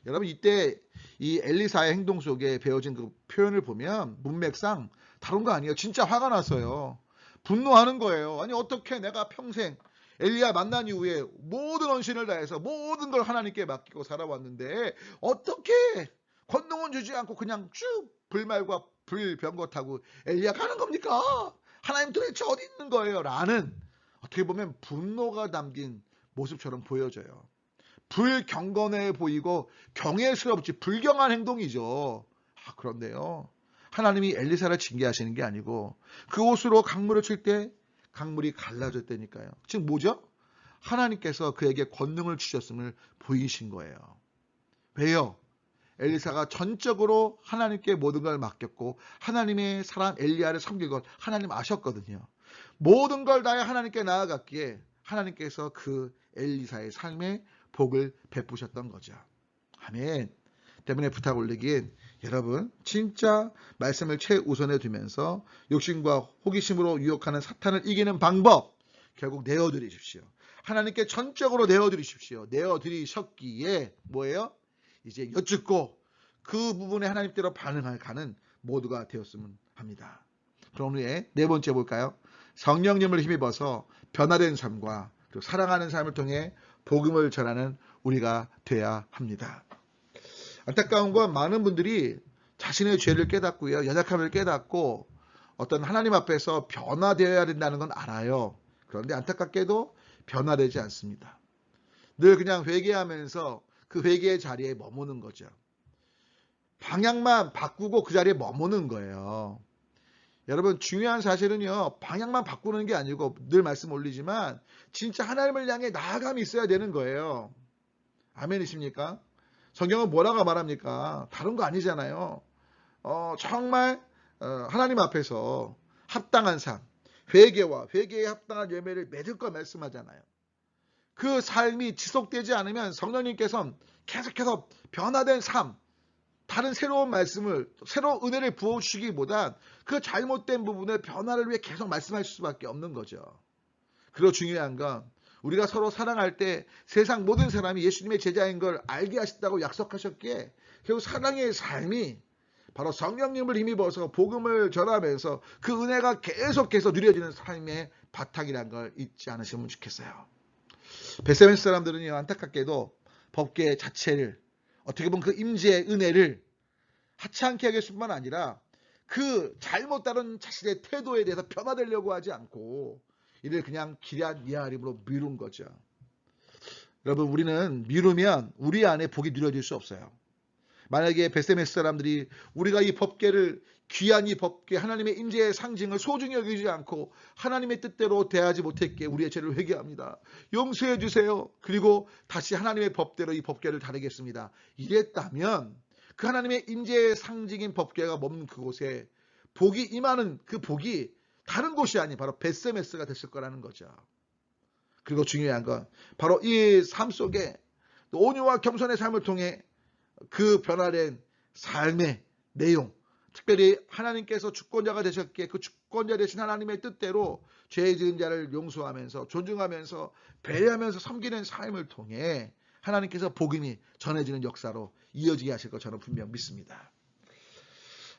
여러분 이때 이 엘리사의 행동 속에 배워진 그 표현을 보면 문맥상 다른 거 아니에요. 진짜 화가 났어요. 분노하는 거예요. 아니 어떻게 내가 평생 엘리야 만난 이후에 모든 헌신을 다해서 모든 걸 하나님께 맡기고 살아왔는데 어떻게 권능은 주지 않고 그냥 쭉 불말과 불병거 타고 엘리야 가는 겁니까? 하나님 도대체 어디 있는 거예요? 라는 어떻게 보면 분노가 담긴 모습처럼 보여져요. 불경건해 보이고 경외스럽지 불경한 행동이죠. 그런데요. 하나님이 엘리사를 징계하시는 게 아니고 그 옷으로 강물을 칠 때 강물이 갈라졌다니까요. 즉 뭐죠? 하나님께서 그에게 권능을 주셨음을 보이신 거예요. 왜요? 엘리사가 전적으로 하나님께 모든 걸 맡겼고 하나님의 사람 엘리야를 섬길 것 하나님 아셨거든요. 모든 걸 다해 하나님께 나아갔기에 하나님께서 그 엘리사의 삶에 복을 베푸셨던 거죠. 아멘. 때문에 부탁 올리긴 여러분 진짜 말씀을 최우선에 두면서 욕심과 호기심으로 유혹하는 사탄을 이기는 방법 결국 내어드리십시오. 하나님께 전적으로 내어드리십시오. 내어드리셨기에 뭐예요? 이제 여쭙고 그 부분에 하나님께로 반응하는 모두가 되었으면 합니다. 그런 후에 네 번째 볼까요? 성령님을 힘입어서 변화된 삶과 그리고 사랑하는 삶을 통해 복음을 전하는 우리가 돼야 합니다. 안타까운 건 많은 분들이 자신의 죄를 깨닫고요. 연약함을 깨닫고 어떤 하나님 앞에서 변화되어야 된다는 건 알아요. 그런데 안타깝게도 변화되지 않습니다. 늘 그냥 회개하면서 그 회개의 자리에 머무는 거죠. 방향만 바꾸고 그 자리에 머무는 거예요. 여러분 중요한 사실은요. 방향만 바꾸는 게 아니고 늘 말씀 올리지만 진짜 하나님을 향해 나아감이 있어야 되는 거예요. 아멘이십니까? 성경은 뭐라고 말합니까? 다른 거 아니잖아요. 정말 하나님 앞에서 합당한 삶, 회개와 회개에 합당한 열매를 맺을 거 말씀하잖아요. 그 삶이 지속되지 않으면 성령님께서는 계속해서 변화된 삶, 다른 새로운 말씀을, 새로운 은혜를 부어주시기보단 그 잘못된 부분을 변화를 위해 계속 말씀하실 수밖에 없는 거죠. 그리고 중요한 건 우리가 서로 사랑할 때 세상 모든 사람이 예수님의 제자인 걸 알게 하신다고 약속하셨기에 결국 사랑의 삶이 바로 성령님을 힘입어서 복음을 전하면서 그 은혜가 계속해서 누려지는 삶의 바탕이라는 걸 잊지 않으시면 좋겠어요. 베세메스 사람들은요 안타깝게도 법계 자체를 어떻게 보면 그 임재의 은혜를 하찮게 하길 뿐만 아니라 그 잘못 따른 자신의 태도에 대해서 변화되려고 하지 않고 이를 그냥 기리한 이하림으로 미룬 거죠. 여러분, 우리는 미루면 우리 안에 복이 누려질 수 없어요. 만약에 베세메스 사람들이 우리가 이 법궤를, 귀한 이 법궤, 하나님의 임재의 상징을 소중히 여기지 않고 하나님의 뜻대로 대하지 못했기에 우리의 죄를 회개합니다, 용서해 주세요, 그리고 다시 하나님의 법대로 이 법궤를 다루겠습니다, 이랬다면 그 하나님의 임재의 상징인 법궤가 머문 그곳에 복이 임하는 그 복이 다른 곳이 아닌 바로 베세메스가 됐을 거라는 거죠. 그리고 중요한 건 바로 이 삶 속에 온유와 겸손의 삶을 통해 그 변화된 삶의 내용, 특별히 하나님께서 주권자가 되셨기에 그 주권자 되신 하나님의 뜻대로 죄 지은 자를 용서하면서 존중하면서 배려하면서 섬기는 삶을 통해 하나님께서 복음이 전해지는 역사로 이어지게 하실 것 저는 분명 믿습니다.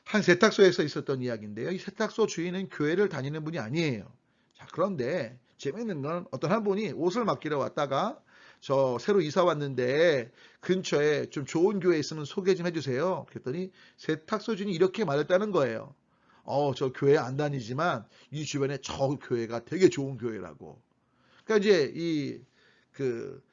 한 세탁소에서 있었던 이야기인데요. 이 세탁소 주인은 교회를 다니는 분이 아니에요. 자, 그런데 재밌는 건 어떤 한 분이 옷을 맡기러 왔다가 저 새로 이사 왔는데 근처에 좀 좋은 교회 있으면 소개 좀 해주세요. 그랬더니 세탁소 주인이 이렇게 말했다는 거예요. 저 교회 안 다니지만 이 주변에 저 교회가 되게 좋은 교회라고. 그러니까 이제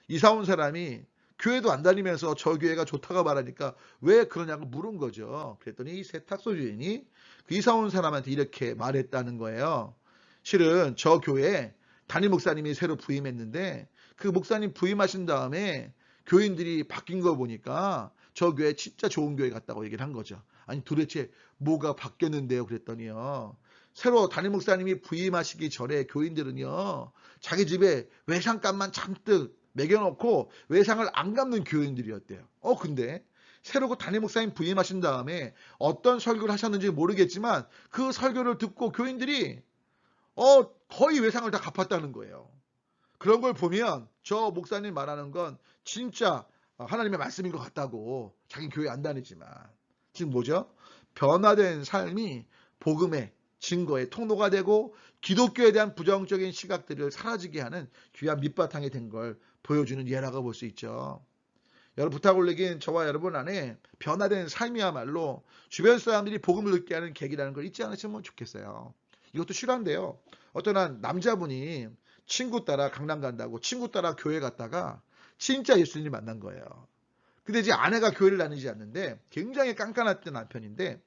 이사 온 사람이 교회도 안 다니면서 저 교회가 좋다고 말하니까 왜 그러냐고 물은 거죠. 그랬더니 이 세탁소 주인이 그 이사 온 사람한테 이렇게 말했다는 거예요. 실은 저 교회에 담임 목사님이 새로 부임했는데 그 목사님 부임하신 다음에 교인들이 바뀐 거 보니까 저 교회 진짜 좋은 교회 같다고 얘기를 한 거죠. 아니 도대체 뭐가 바뀌었는데요? 그랬더니요, 새로 담임 목사님이 부임하시기 전에 교인들은요 자기 집에 외상값만 잔뜩 매겨놓고 외상을 안 갚는 교인들이었대요. 근데 새로 그 담임 목사님 부임하신 다음에 어떤 설교를 하셨는지 모르겠지만 그 설교를 듣고 교인들이 거의 외상을 다 갚았다는 거예요. 그런 걸 보면 저 목사님 말하는 건 진짜 하나님의 말씀인 것 같다고. 자기 교회 안 다니지만. 지금 뭐죠? 변화된 삶이 복음의 증거의 통로가 되고 기독교에 대한 부정적인 시각들을 사라지게 하는 귀한 밑바탕이 된 걸 보여주는 예라고 볼 수 있죠. 여러분, 부탁 올리긴 저와 여러분 안에 변화된 삶이야말로 주변 사람들이 복음을 듣게 하는 계기라는 걸 잊지 않으시면 좋겠어요. 이것도 실화인데요. 어떤 한 남자분이 친구 따라 강남 간다고 친구 따라 교회 갔다가 진짜 예수님을 만난 거예요. 근데 이제 아내가 교회를 다니지 않는데 굉장히 깐깐했던 남편인데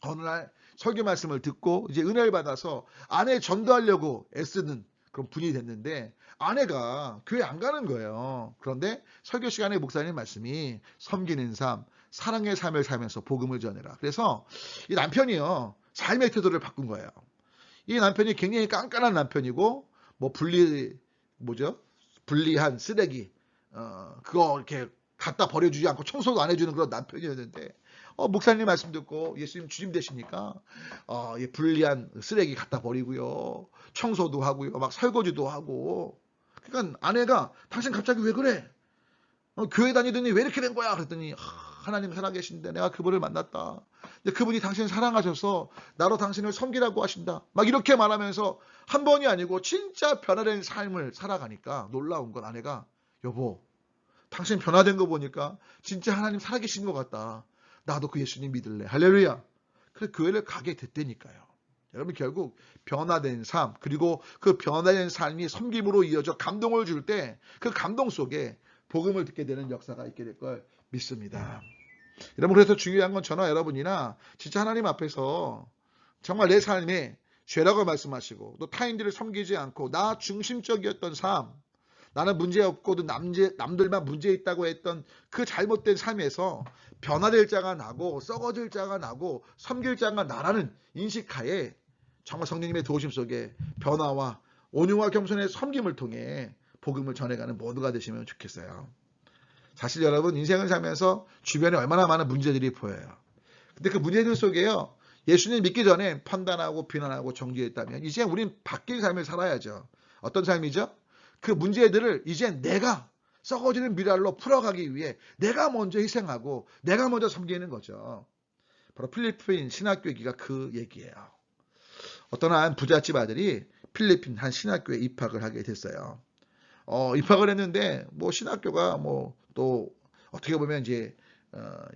어느 날 설교 말씀을 듣고 이제 은혜를 받아서 아내에 전도하려고 애쓰는 그런 분이 됐는데 아내가 교회 안 가는 거예요. 그런데 설교 시간에 목사님 말씀이 섬기는 삶, 사랑의 삶을 살면서 복음을 전해라. 그래서 이 남편이요 삶의 태도를 바꾼 거예요. 이 남편이 굉장히 깐깐한 남편이고 분리한 쓰레기 그거 이렇게 갖다 버려주지 않고 청소도 안 해주는 그런 남편이었는데 목사님 말씀 듣고 예수님 주님 되시니까 분리한 쓰레기 갖다 버리고요, 청소도 하고요, 막 설거지도 하고. 그러니까 아내가 당신 갑자기 왜 그래? 교회 다니더니 왜 이렇게 된 거야? 그랬더니 하나님 살아계신데 내가 그분을 만났다. 근데 그분이 당신을 사랑하셔서 나로 당신을 섬기라고 하신다. 막 이렇게 말하면서 한 번이 아니고 진짜 변화된 삶을 살아가니까 놀라운 건 아내가 여보, 당신 변화된 거 보니까 진짜 하나님 살아계신 것 같다. 나도 그 예수님 믿을래. 할렐루야. 그래서 교회를 가게 됐다니까요. 여러분, 결국 변화된 삶, 그리고 그 변화된 삶이 섬김으로 이어져 감동을 줄 때 그 감동 속에 복음을 듣게 되는 역사가 있게 될 걸 믿습니다. 여러분, 그래서 중요한 건 저나 여러분이나 진짜 하나님 앞에서 정말 내 삶에 죄라고 말씀하시고 또 타인들을 섬기지 않고 나 중심적이었던 삶, 나는 문제 없고도 남들만 문제 있다고 했던 그 잘못된 삶에서 변화될 자가 나고 썩어질 자가 나고 섬길 자가 나라는 인식하에 정말 성령님의 도우심 속에 변화와 온유와 겸손의 섬김을 통해 복음을 전해가는 모두가 되시면 좋겠어요. 사실 여러분, 인생을 살면서 주변에 얼마나 많은 문제들이 보여요. 근데 그 문제들 속에요, 예수님 믿기 전에 판단하고 비난하고 정죄했다면 이제 우린 바뀐 삶을 살아야죠. 어떤 삶이죠? 그 문제들을 이제 내가 썩어지는 미랄로 풀어가기 위해 내가 먼저 희생하고 내가 먼저 섬기는 거죠. 바로 필리핀 신학교기가 그 얘기예요. 어떤 한 부잣집 아들이 필리핀 한 신학교에 입학을 하게 됐어요. 입학을 했는데 신학교가 또 어떻게 보면 이제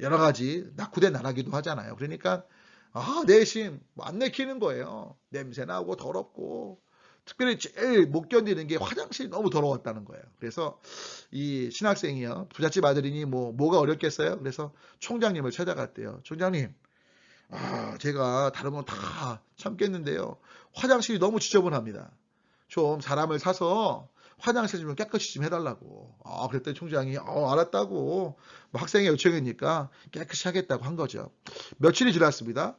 여러 가지 낙후된 나라기도 하잖아요. 그러니까 내심 안 내키는 거예요. 냄새나고 더럽고. 특별히 제일 못 견디는 게 화장실이 너무 더러웠다는 거예요. 그래서 이 신학생이요. 부잣집 아들이니 뭐가 어렵겠어요? 그래서 총장님을 찾아갔대요. 총장님, 제가 다른 건 다 참겠는데요. 화장실이 너무 지저분합니다. 좀 사람을 사서 화장실 좀 깨끗이 좀 해달라고. 그랬더니 총장이 알았다고. 학생의 요청이니까 깨끗이 하겠다고 한 거죠. 며칠이 지났습니다.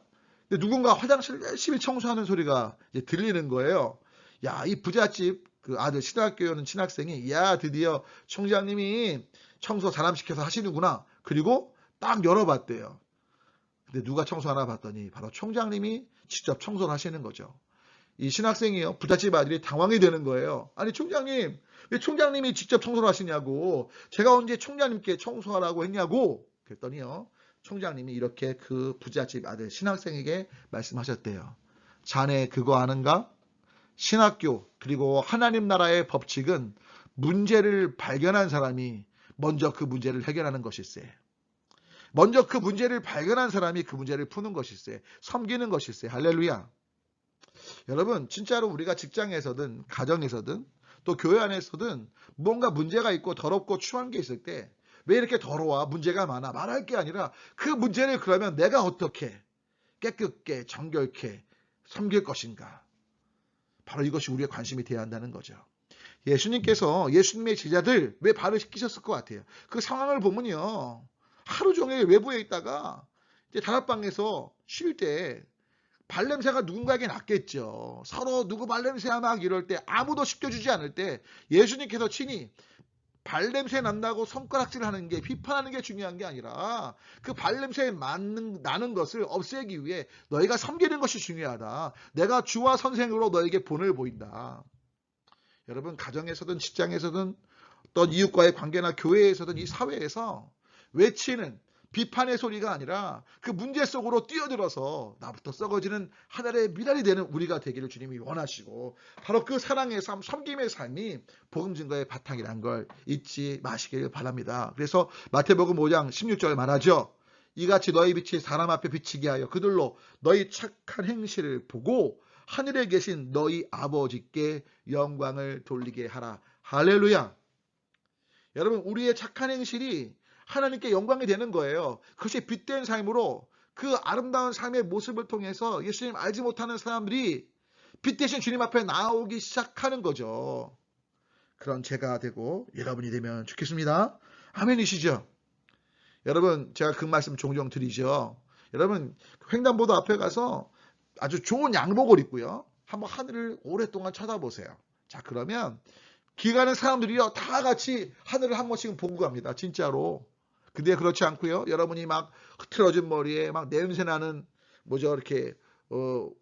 근데 누군가 화장실을 열심히 청소하는 소리가 이제 들리는 거예요. 야, 이 부잣집 그 아들 신학교에 오는 신학생이 드디어 총장님이 청소 사람 시켜서 하시는구나. 그리고 딱 열어봤대요. 근데 누가 청소하나 봤더니 바로 총장님이 직접 청소를 하시는 거죠. 이 신학생이요. 부잣집 아들이 당황이 되는 거예요. 아니 총장님, 왜 총장님이 직접 청소를 하시냐고. 제가 언제 총장님께 청소하라고 했냐고. 그랬더니요. 총장님이 이렇게 그 부잣집 아들 신학생에게 말씀하셨대요. 자네 그거 아는가? 신학교 그리고 하나님 나라의 법칙은 문제를 발견한 사람이 먼저 그 문제를 해결하는 것일세. 먼저 그 문제를 발견한 사람이 그 문제를 푸는 것일세. 섬기는 것일세. 할렐루야. 여러분 진짜로 우리가 직장에서든 가정에서든 또 교회 안에서든 뭔가 문제가 있고 더럽고 추한 게 있을 때 왜 이렇게 더러워? 문제가 많아? 말할 게 아니라 그 문제를 그러면 내가 어떻게 깨끗게 정결케 섬길 것인가? 바로 이것이 우리의 관심이 되어야 한다는 거죠. 예수님께서 예수님의 제자들 왜 발을 씻기셨을 것 같아요? 그 상황을 보면요. 하루 종일 외부에 있다가 이제 다락방에서 쉴 때 발냄새가 누군가에게 났겠죠. 서로 누구 발냄새야 막 이럴 때 아무도 씻겨주지 않을 때 예수님께서 친히 발냄새 난다고 손가락질하는 게 비판하는 게 중요한 게 아니라 그 발냄새 나는 것을 없애기 위해 너희가 섬기는 것이 중요하다. 내가 주와 선생으로 너에게 본을 보인다. 여러분 가정에서든 직장에서든 어떤 이웃과의 관계나 교회에서든 이 사회에서 외치는 비판의 소리가 아니라 그 문제 속으로 뛰어들어서 나부터 썩어지는 하늘의 미랄이 되는 우리가 되기를 주님이 원하시고 바로 그 사랑의 삶, 섬김의 삶이 복음 증거의 바탕이라는 걸 잊지 마시길 바랍니다. 그래서 마태복음 5장 16절 말하죠. 이같이 너희 빛이 사람 앞에 비치게 하여 그들로 너희 착한 행실을 보고 하늘에 계신 너희 아버지께 영광을 돌리게 하라. 할렐루야. 여러분 우리의 착한 행실이 하나님께 영광이 되는 거예요. 그것이 빛된 삶으로 그 아름다운 삶의 모습을 통해서 예수님 알지 못하는 사람들이 빛 대신 주님 앞에 나오기 시작하는 거죠. 그런 제가 되고 여러분이 되면 좋겠습니다. 아멘이시죠? 여러분 제가 그 말씀 종종 드리죠. 여러분 횡단보도 앞에 가서 아주 좋은 양복을 입고요. 한번 하늘을 오랫동안 쳐다보세요. 자 그러면 길 가는 사람들이요 다 같이 하늘을 한 번씩 보고 갑니다. 진짜로. 근데 그렇지 않고요. 여러분이 막 흐트러진 머리에 막 냄새나는 이렇게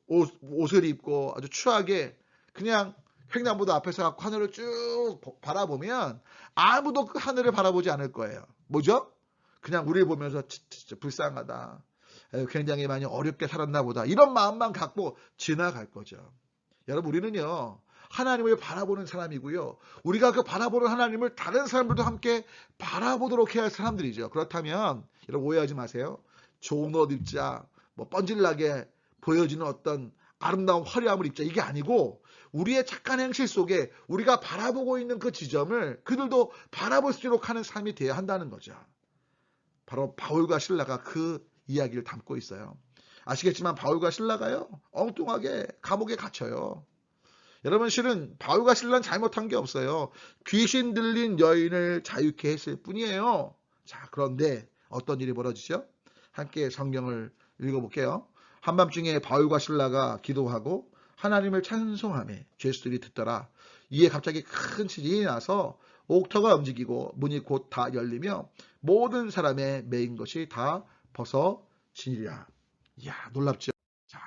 옷을 입고 아주 추하게 그냥 횡단보도 앞에서 하늘을 쭉 바라보면 아무도 그 하늘을 바라보지 않을 거예요. 뭐죠? 그냥 우리를 보면서 진짜 불쌍하다. 굉장히 많이 어렵게 살았나 보다. 이런 마음만 갖고 지나갈 거죠. 여러분 우리는요. 하나님을 바라보는 사람이고요. 우리가 그 바라보는 하나님을 다른 사람들도 함께 바라보도록 해야 할 사람들이죠. 그렇다면 여러분 오해하지 마세요. 좋은 옷 입자, 뻔질나게 보여지는 어떤 아름다운 화려함을 입자 이게 아니고 우리의 착한 행실 속에 우리가 바라보고 있는 그 지점을 그들도 바라볼 수 있도록 하는 삶이 되어야 한다는 거죠. 바로 바울과 실라가 그 이야기를 담고 있어요. 아시겠지만 바울과 실라가요. 엉뚱하게 감옥에 갇혀요. 여러분 실은 바울과 실라는 잘못한 게 없어요. 귀신 들린 여인을 자유케 했을 뿐이에요. 자 그런데 어떤 일이 벌어지죠? 함께 성경을 읽어볼게요. 한밤중에 바울과 실라가 기도하고 하나님을 찬송하며 죄수들이 듣더라. 이에 갑자기 큰 지진이 나서 옥터가 움직이고 문이 곧 다 열리며 모든 사람의 매인 것이 다 벗어지니라. 이야 놀랍죠? 자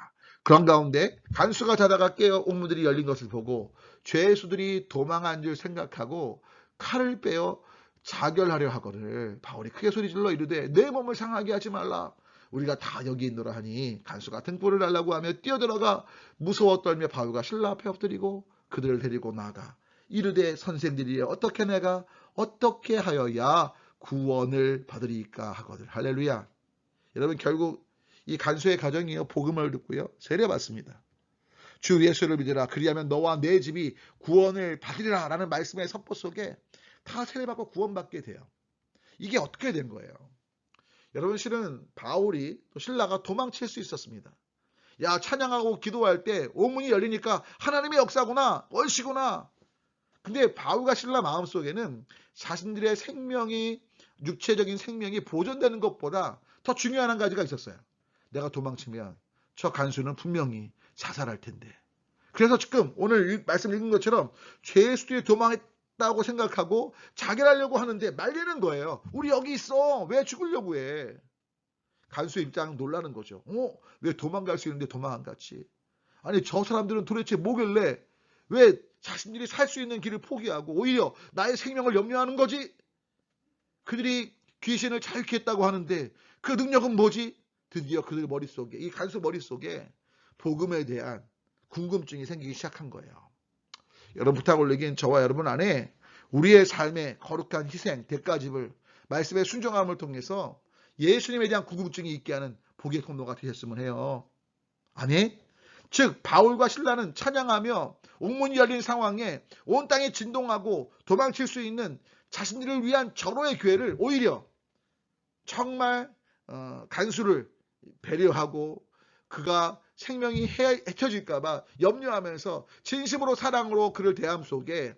그런 가운데 간수가 자다가 깨어 옥문들이 열린 것을 보고 죄수들이 도망한 줄 생각하고 칼을 빼어 자결하려 하거늘 바울이 크게 소리질러 이르되 내 몸을 상하게 하지 말라. 우리가 다 여기 있노라 하니 간수가 등불을 달라고 하며 뛰어들어가 무서워 떨며 바울과 실라 앞에 엎드리고 그들을 데리고 나가 이르되 선생들이 어떻게 내가 어떻게 하여야 구원을 받으리까 하거늘. 할렐루야. 여러분 결국 이 간수의 가정이요 복음을 듣고요 세례받습니다. 주 예수를 믿으라 그리하면 너와 내 집이 구원을 받으리라 라는 말씀의 선포 속에 다 세례받고 구원받게 돼요. 이게 어떻게 된 거예요? 여러분 실은 바울이 또 신라가 도망칠 수 있었습니다. 야 찬양하고 기도할 때 오문이 열리니까 하나님의 역사구나 월시구나. 근데 바울과 신라 마음속에는 자신들의 생명이 육체적인 생명이 보존되는 것보다 더 중요한 한 가지가 있었어요. 내가 도망치면 저 간수는 분명히 자살할 텐데. 그래서 지금 오늘 말씀 읽은 것처럼 죄의 수두에 도망했다고 생각하고 자결하려고 하는데 말리는 거예요. 우리 여기 있어. 왜 죽으려고 해? 간수 입장 놀라는 거죠. 왜 도망갈 수 있는데 도망 안 갔지? 아니 저 사람들은 도대체 뭐길래 왜 자신들이 살 수 있는 길을 포기하고 오히려 나의 생명을 염려하는 거지? 그들이 귀신을 자유케 했다고 하는데 그 능력은 뭐지? 드디어 그들 머릿속에 이 간수 머릿속에 복음에 대한 궁금증이 생기기 시작한 거예요. 여러분 부탁 올리긴 저와 여러분 안에 우리의 삶의 거룩한 희생, 대가집을 말씀의 순종함을 통해서 예수님에 대한 궁금증이 있게 하는 복의 통로가 되셨으면 해요. 아니? 즉 바울과 신라는 찬양하며 옥문이 열린 상황에 온 땅이 진동하고 도망칠 수 있는 자신들을 위한 절호의 기회를 오히려 정말 간수를 배려하고 그가 생명이 해쳐질까 봐 염려하면서 진심으로 사랑으로 그를 대함 속에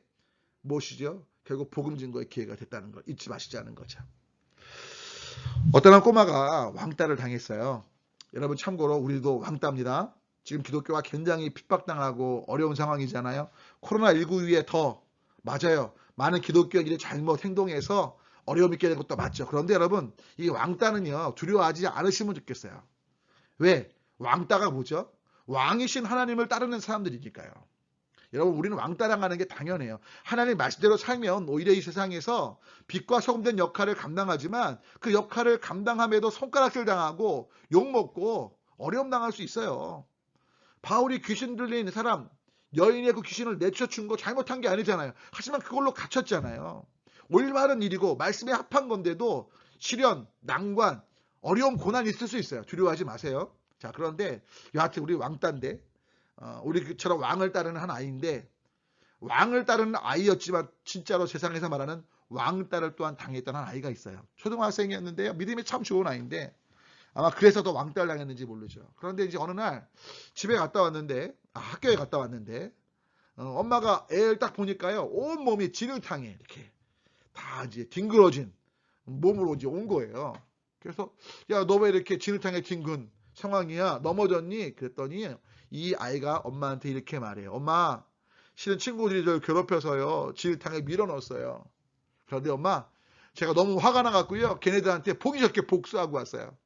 무엇이죠? 결국 복음 증거의 기회가 됐다는 걸 잊지 마시자는 거죠. 어떤 한 꼬마가 왕따를 당했어요. 여러분 참고로 우리도 왕따입니다. 지금 기독교가 굉장히 핍박당하고 어려운 상황이잖아요. 코로나19 이후에 더 맞아요. 많은 기독교인들이 잘못 행동해서 어려움이 있게 된 것도 맞죠. 그런데 여러분 이 왕따는요 두려워하지 않으시면 좋겠어요. 왜? 왕따가 뭐죠? 왕이신 하나님을 따르는 사람들이니까요. 여러분 우리는 왕따당하는 게 당연해요. 하나님 말씀대로 살면 오히려 이 세상에서 빛과 소금된 역할을 감당하지만 그 역할을 감당함에도 손가락질 당하고 욕먹고 어려움 당할 수 있어요. 바울이 귀신 들린 사람 여인의 그 귀신을 내쫓은 거 잘못한 게 아니잖아요. 하지만 그걸로 갇혔잖아요. 올바른 일이고 말씀에 합한 건데도 시련, 난관, 어려움, 고난이 있을 수 있어요. 두려워하지 마세요. 자 그런데 여하튼 우리 왕따인데 우리처럼 왕을 따르는 한 아이인데 왕을 따르는 아이였지만 진짜로 세상에서 말하는 왕따를 또한 당했던 한 아이가 있어요. 초등학생이었는데요. 믿음이 참 좋은 아이인데 아마 그래서 더 왕따를 당했는지 모르죠. 그런데 이제 어느 날 집에 갔다 왔는데 학교에 갔다 왔는데 엄마가 애를 딱 보니까요 온 몸이 진흙탕에 이렇게 다 이제 뒹그러진 몸으로 이제 온 거예요. 그래서 야 너 왜 이렇게 진흙탕에 뒹군 상황이야? 넘어졌니? 그랬더니 이 아이가 엄마한테 이렇게 말해요. 엄마 실은 친구들이 저를 괴롭혀서요 진흙탕에 밀어넣었어요. 그런데 엄마 제가 너무 화가 나갖고요 걔네들한테 보기 좋게 복수하고 왔어요.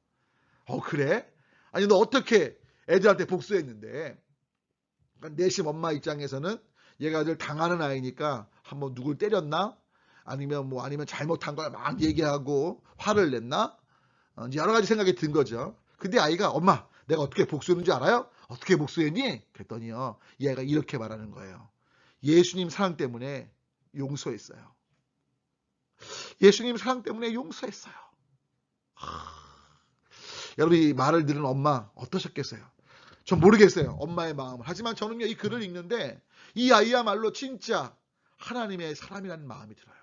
그래? 아니 너 어떻게 애들한테 복수했는데? 그러니까 내심 엄마 입장에서는 얘가 늘 당하는 아이니까 한번 누굴 때렸나? 아니면 잘못한 걸 막 얘기하고 화를 냈나? 여러 가지 생각이 든 거죠. 근데 아이가 엄마 내가 어떻게 복수했는지 알아요? 어떻게 복수했니? 그랬더니요 이 아이가 이렇게 말하는 거예요. 예수님 사랑 때문에 용서했어요. 예수님 사랑 때문에 용서했어요. 여러분 이 말을 들은 엄마 어떠셨겠어요? 전 모르겠어요. 엄마의 마음을. 하지만 저는요 이 글을 읽는데 이 아이야말로 진짜 하나님의 사람이라는 마음이 들어요.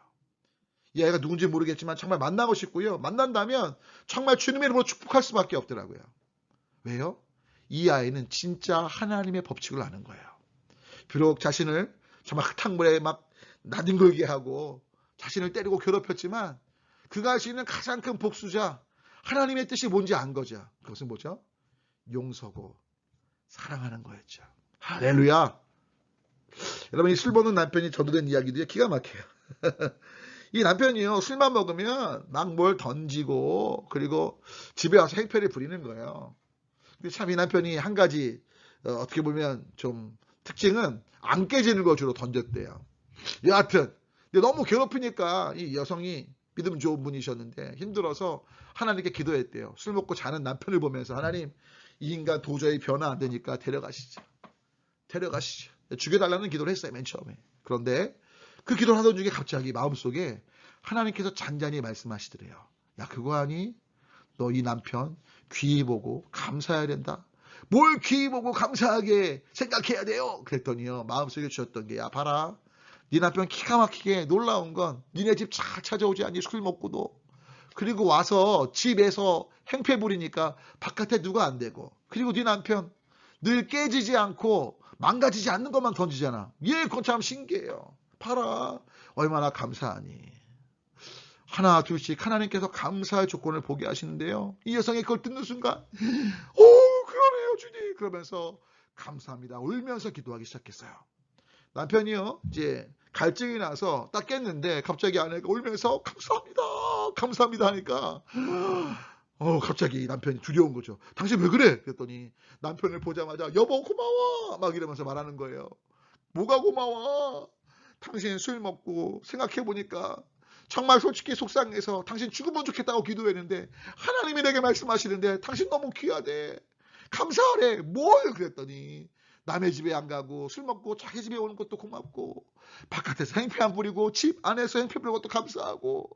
이 아이가 누군지 모르겠지만 정말 만나고 싶고요. 만난다면 정말 주님의 이름으로 축복할 수밖에 없더라고요. 왜요? 이 아이는 진짜 하나님의 법칙을 아는 거예요. 비록 자신을 정말 흙탕물에 막 나뒹굴게 하고 자신을 때리고 괴롭혔지만 그가 할 수 있는 가장 큰 복수자 하나님의 뜻이 뭔지 안 거죠. 그것은 뭐죠? 용서고 사랑하는 거였죠. 할렐루야. 여러분 이 술 먹는 남편이 전도된 이야기도 기가 막혀요. 이 남편이요 술만 먹으면 막 뭘 던지고 그리고 집에 와서 행패를 부리는 거예요. 근데 참 이 남편이 한 가지 어떻게 보면 좀 특징은 안 깨지는 거 주로 던졌대요. 여하튼 근데 너무 괴롭히니까 이 여성이 믿음 좋은 분이셨는데 힘들어서 하나님께 기도했대요. 술 먹고 자는 남편을 보면서 하나님 이 인간 도저히 변화 안 되니까 데려가시죠. 죽여달라는 기도를 했어요. 맨 처음에. 그런데 그 기도를 하던 중에 갑자기 마음속에 하나님께서 잔잔히 말씀하시더래요. 야 그거 아니? 너 이 남편 귀히 보고 감사해야 된다. 뭘 귀히 보고 감사하게 생각해야 돼요. 그랬더니요, 마음속에 주셨던 게, 야 봐라, 네 남편 기가 막히게 놀라운 건 니네 집 잘 찾아오지 않니, 술 먹고도. 그리고 와서 집에서 행패 부리니까 바깥에 누가 안 되고, 그리고 네 남편 늘 깨지지 않고 망가지지 않는 것만 던지잖아. 얘 그건 참 신기해요. 봐라 얼마나 감사하니. 하나 둘씩 하나님께서 감사의 조건을 보게 하시는데요, 이 여성이 그걸 듣는 순간 오 그러네요 주님, 그러면서 감사합니다 울면서 기도하기 시작했어요. 남편이요 이제 갈증이 나서 딱 깼는데 갑자기 아내가 울면서 감사합니다 감사합니다 하니까 갑자기 남편이 두려운 거죠. 당신 왜 그래? 그랬더니 남편을 보자마자 여보 고마워 막 이러면서 말하는 거예요. 뭐가 고마워? 당신 술 먹고 생각해보니까 정말 솔직히 속상해서 당신 죽으면 좋겠다고 기도했는데 하나님이 내게 말씀하시는데 당신 너무 귀하대. 감사하래. 뭘? 그랬더니 남의 집에 안 가고 술 먹고 자기 집에 오는 것도 고맙고 바깥에서 행패 안 부리고 집 안에서 행패 부리는 것도 감사하고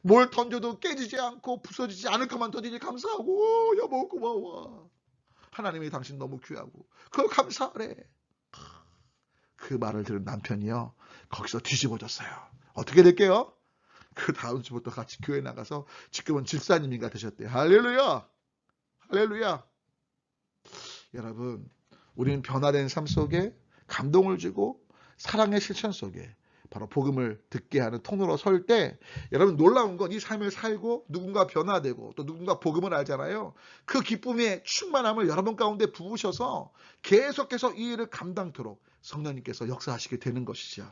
뭘 던져도 깨지지 않고 부서지지 않을 것만 던지니 감사하고 여보 고마워. 하나님이 당신 너무 귀하고 그걸 감사하래. 그 말을 들은 남편이요 거기서 뒤집어졌어요. 어떻게 될게요? 그 다음 주부터 같이 교회 나가서 지금은 집사님인가 되셨대요. 할렐루야 할렐루야. 여러분 우리는 변화된 삶 속에 감동을 주고 사랑의 실천 속에 바로 복음을 듣게 하는 통로로 설 때 여러분 놀라운 건 이 삶을 살고 누군가 변화되고 또 누군가 복음을 알잖아요. 그 기쁨의 충만함을 여러분 가운데 부으셔서 계속해서 이 일을 감당토록 성령님께서 역사하시게 되는 것이죠.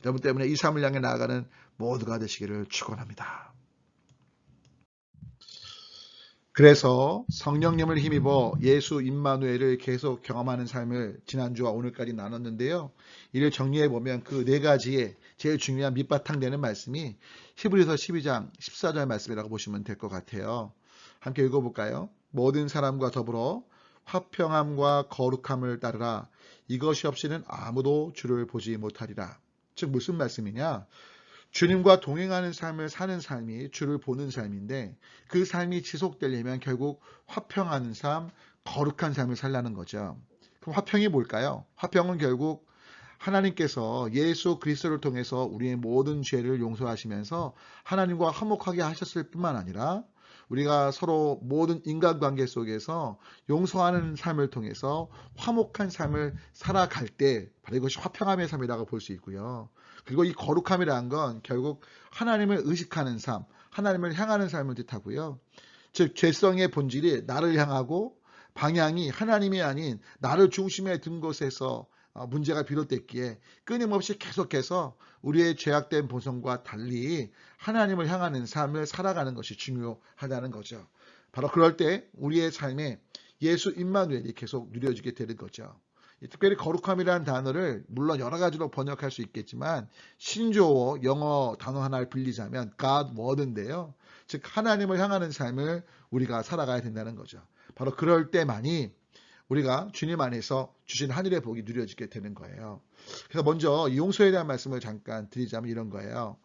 여러분 때문에 이 삶을 향해 나아가는 모두가 되시기를 축원합니다. 그래서 성령님을 힘입어 예수 임마누엘을 계속 경험하는 삶을 지난주와 오늘까지 나눴는데요. 이를 정리해보면 그 네 가지의 제일 중요한 밑바탕 되는 말씀이 히브리서 12장 14절 말씀이라고 보시면 될 것 같아요. 함께 읽어볼까요? 모든 사람과 더불어 화평함과 거룩함을 따르라. 이것이 없이는 아무도 주를 보지 못하리라. 즉 무슨 말씀이냐? 주님과 동행하는 삶을 사는 삶이 주를 보는 삶인데 그 삶이 지속되려면 결국 화평하는 삶, 거룩한 삶을 살라는 거죠. 그럼 화평이 뭘까요? 화평은 결국 하나님께서 예수 그리스도를 통해서 우리의 모든 죄를 용서하시면서 하나님과 화목하게 하셨을 뿐만 아니라 우리가 서로 모든 인간관계 속에서 용서하는 삶을 통해서 화목한 삶을 살아갈 때 바로 이것이 화평함의 삶이라고 볼 수 있고요. 그리고 이 거룩함이라는 건 결국 하나님을 의식하는 삶, 하나님을 향하는 삶을 뜻하고요. 즉 죄성의 본질이 나를 향하고 방향이 하나님이 아닌 나를 중심에 둔 곳에서 문제가 비롯됐기에 끊임없이 계속해서 우리의 죄악된 본성과 달리 하나님을 향하는 삶을 살아가는 것이 중요하다는 거죠. 바로 그럴 때 우리의 삶에 예수 임마누엘이 계속 누려지게 되는 거죠. 특별히 거룩함이라는 단어를 물론 여러 가지로 번역할 수 있겠지만 신조어 영어 단어 하나를 빌리자면 God Word인데요. 즉 하나님을 향하는 삶을 우리가 살아가야 된다는 거죠. 바로 그럴 때만이 우리가 주님 안에서 주신 하늘의 복이 누려지게 되는 거예요. 그래서 먼저 용서에 대한 말씀을 잠깐 드리자면 이런 거예요.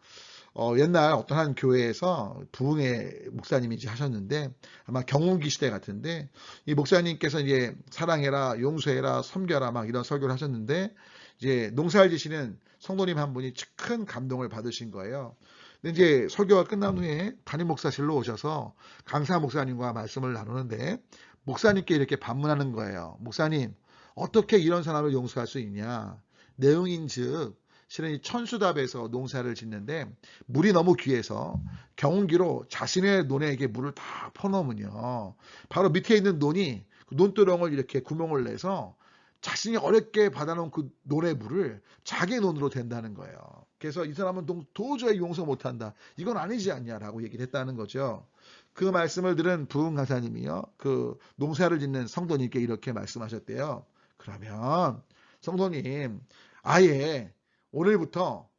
옛날 어떤 한 교회에서 부흥의 목사님이 하셨는데 아마 경운기 시대 같은데 이 목사님께서 이제 사랑해라, 용서해라, 섬겨라 막 이런 설교를 하셨는데 이제 농사를 지시는 성도님 한 분이 큰 감동을 받으신 거예요. 근데 이제 설교가 끝난 후에 담임 목사실로 오셔서 강사 목사님과 말씀을 나누는데 목사님께 이렇게 반문하는 거예요. 목사님, 어떻게 이런 사람을 용서할 수 있냐? 내용인즉 실은 이 천수답에서 농사를 짓는데 물이 너무 귀해서 경운기로 자신의 논에게 물을 다 퍼넣으면요, 바로 밑에 있는 논이 그 논두렁을 이렇게 구멍을 내서 자신이 어렵게 받아놓은 그 논의 물을 자기 논으로 댄다는 거예요. 그래서 이 사람은 도저히 용서 못한다. 이건 아니지 않냐라고 얘기를 했다는 거죠. 그 말씀을 들은 부흥 강사님이요, 그 농사를 짓는 성도님께 이렇게 말씀하셨대요. 그러면 성도님, 아예 오늘부터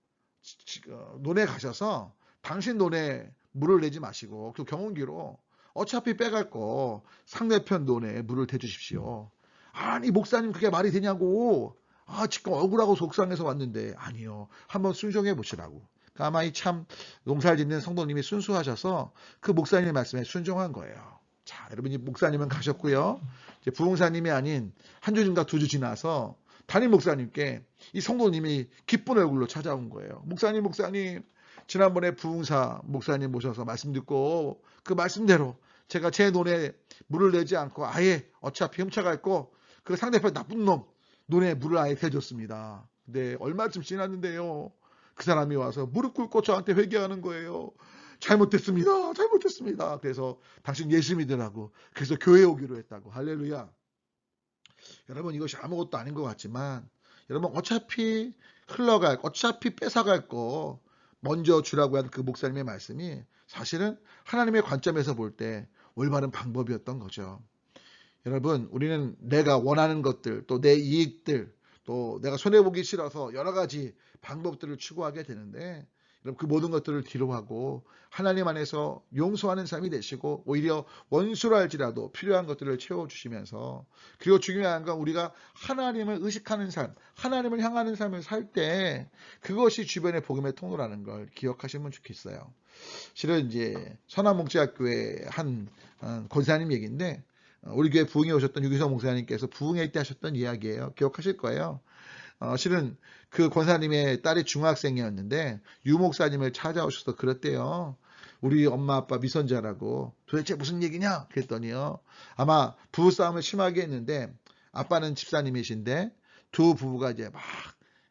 논에 가셔서 당신 논에 물을 내지 마시고 그 경운기로 어차피 빼갈 거 상대편 논에 물을 대주십시오. 아니 목사님 그게 말이 되냐고. 지금 억울하고 속상해서 왔는데. 아니요, 한번 순종해 보시라고. 그러니까 아마 이 참 농사를 짓는 성도님이 순수하셔서 그 목사님 말씀에 순종한 거예요. 자, 여러분, 이 목사님은 가셨고요. 이제 부흥사님이 아닌 한 주인가 두 주 지나서 담임 목사님께 이 성도님이 기쁜 얼굴로 찾아온 거예요. 목사님, 지난번에 부흥사 목사님 모셔서 말씀 듣고 그 말씀대로 제가 제 논에 물을 내지 않고 아예 어차피 훔쳐갈 거 그 상대편 나쁜 놈 논에 물을 아예 대줬습니다. 근데 얼마쯤 지났는데요. 그 사람이 와서 무릎 꿇고 저한테 회개하는 거예요. 잘못했습니다. 그래서 당신 예수 믿으라고. 그래서 교회 오기로 했다고. 할렐루야. 여러분, 이것이 아무것도 아닌 것 같지만 여러분, 어차피 어차피 뺏어갈 거 먼저 주라고 한 그 목사님의 말씀이 사실은 하나님의 관점에서 볼 때 올바른 방법이었던 거죠. 여러분, 우리는 내가 원하는 것들, 또 내 이익들, 또 내가 손해보기 싫어서 여러 가지 방법들을 추구하게 되는데, 여러분, 그 모든 것들을 뒤로 하고 하나님 안에서 용서하는 삶이 되시고 오히려 원수라 할지라도 필요한 것들을 채워주시면서, 그리고 중요한 건 우리가 하나님을 의식하는 삶, 하나님을 향하는 삶을 살 때 그것이 주변의 복음의 통로라는 걸 기억하시면 좋겠어요. 실은 이제 선한목지학교의 한 권사님 얘기인데, 우리 교회 부흥에 오셨던 유기성 목사님께서 부흥회 때 하셨던 이야기예요. 기억하실 거예요. 실은 그 권사님의 딸이 중학생이었는데 유 목사님을 찾아오셔서 그랬대요. 우리 엄마 아빠 미선자라고. 도대체 무슨 얘기냐? 그랬더니요. 아마 부부싸움을 심하게 했는데 아빠는 집사님이신데 두 부부가 이제 막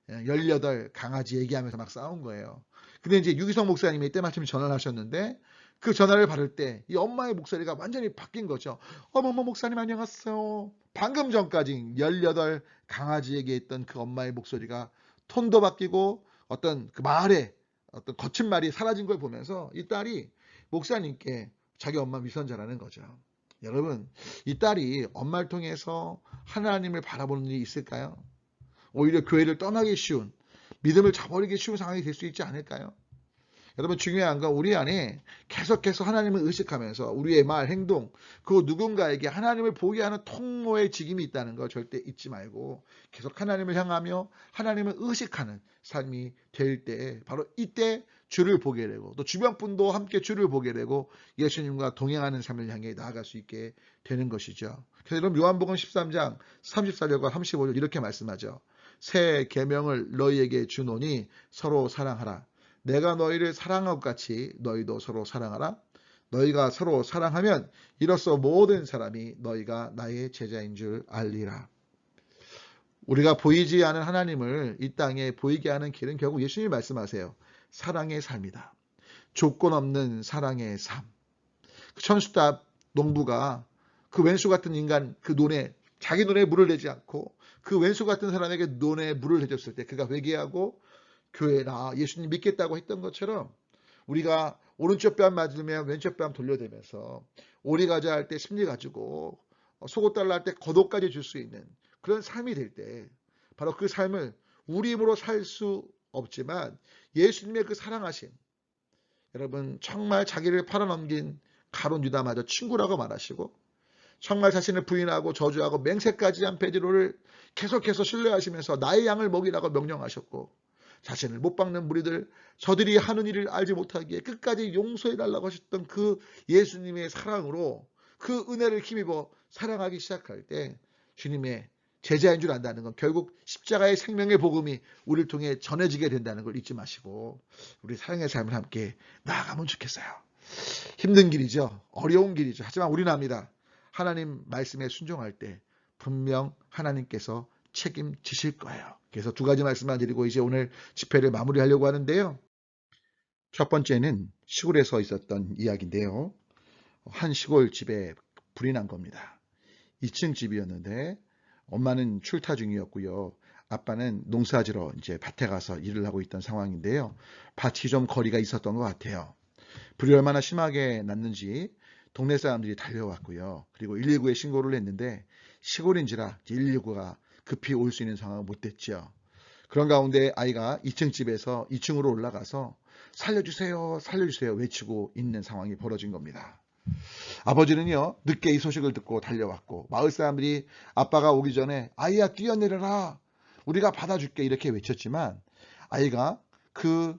18 강아지 얘기하면서 막 싸운 거예요. 근데 이제 유기성 목사님이 때마침 전화를 하셨는데 그 전화를 받을 때 이 엄마의 목소리가 완전히 바뀐 거죠. 어머머 목사님 안녕하세요. 방금 전까지 18 강아지에게 했던 그 엄마의 목소리가 톤도 바뀌고 어떤 그 말에 어떤 거친 말이 사라진 걸 보면서 이 딸이 목사님께 자기 엄마 미선자라는 거죠. 여러분, 이 딸이 엄마를 통해서 하나님을 바라보는 일이 있을까요? 오히려 교회를 떠나기 쉬운, 믿음을 저버리기 쉬운 상황이 될 수 있지 않을까요? 여러분, 중요한 건 우리 안에 계속해서 하나님을 의식하면서 우리의 말, 행동, 그 누군가에게 하나님을 보게 하는 통로의 직임이 있다는 거 절대 잊지 말고 계속 하나님을 향하며 하나님을 의식하는 삶이 될 때, 바로 이때 주를 보게 되고 또 주변 분도 함께 주를 보게 되고 예수님과 동행하는 삶을 향해 나아갈 수 있게 되는 것이죠. 그래서 여러분, 요한복음 13장 34절과 35절 이렇게 말씀하죠. 새 계명을 너희에게 주노니 서로 사랑하라. 내가 너희를 사랑한 것 같이 너희도 서로 사랑하라. 너희가 서로 사랑하면 이로써 모든 사람이 너희가 나의 제자인 줄 알리라. 우리가 보이지 않은 하나님을 이 땅에 보이게 하는 길은 결국 예수님이 말씀하세요. 사랑의 삶이다. 조건 없는 사랑의 삶. 천수답 농부가 그 왼수 같은 인간 그 논에 자기 논에 물을 내지 않고 그 왼수 같은 사람에게 논에 물을 내줬을 때 그가 회개하고 교회나 예수님 믿겠다고 했던 것처럼 우리가 오른쪽 뺨 맞으면 왼쪽 뺨 돌려대면서 오리 가자 할 때 심리 가지고 속옷 달라 할 때 겉옷까지 줄 수 있는 그런 삶이 될 때 바로 그 삶을 우리 힘으로 살 수 없지만 예수님의 그 사랑하심, 여러분 정말 자기를 팔아넘긴 가룟 유다마저 친구라고 말하시고 정말 자신을 부인하고 저주하고 맹세까지 한 베드로를 계속해서 신뢰하시면서 나의 양을 먹이라고 명령하셨고 자신을 못 박는 무리들 저들이 하는 일을 알지 못하기에 끝까지 용서해달라고 하셨던 그 예수님의 사랑으로 그 은혜를 힘입어 사랑하기 시작할 때 주님의 제자인 줄 안다는 건 결국 십자가의 생명의 복음이 우리를 통해 전해지게 된다는 걸 잊지 마시고 우리 사랑의 삶을 함께 나아가면 좋겠어요. 힘든 길이죠. 어려운 길이죠. 하지만 우리는 압니다. 하나님 말씀에 순종할 때 분명 하나님께서 책임지실 거예요. 그래서 두 가지 말씀만 드리고 이제 오늘 집회를 마무리하려고 하는데요. 첫 번째는 시골에서 있었던 이야기인데요. 한 시골 집에 불이 난 겁니다. 2층 집이었는데 엄마는 출타 중이었고요. 아빠는 농사지러 이제 밭에 가서 일을 하고 있던 상황인데요. 밭이 좀 거리가 있었던 것 같아요. 불이 얼마나 심하게 났는지 동네 사람들이 달려왔고요. 그리고 119에 신고를 했는데 시골인지라 119가 급히 올 수 있는 상황은 못 됐죠. 그런 가운데 아이가 2층 집에서 2층으로 올라가서 살려주세요, 살려주세요 외치고 있는 상황이 벌어진 겁니다. 아버지는요, 늦게 이 소식을 듣고 달려왔고 마을 사람들이 아빠가 오기 전에 아이야 뛰어내려라, 우리가 받아줄게 이렇게 외쳤지만 아이가 그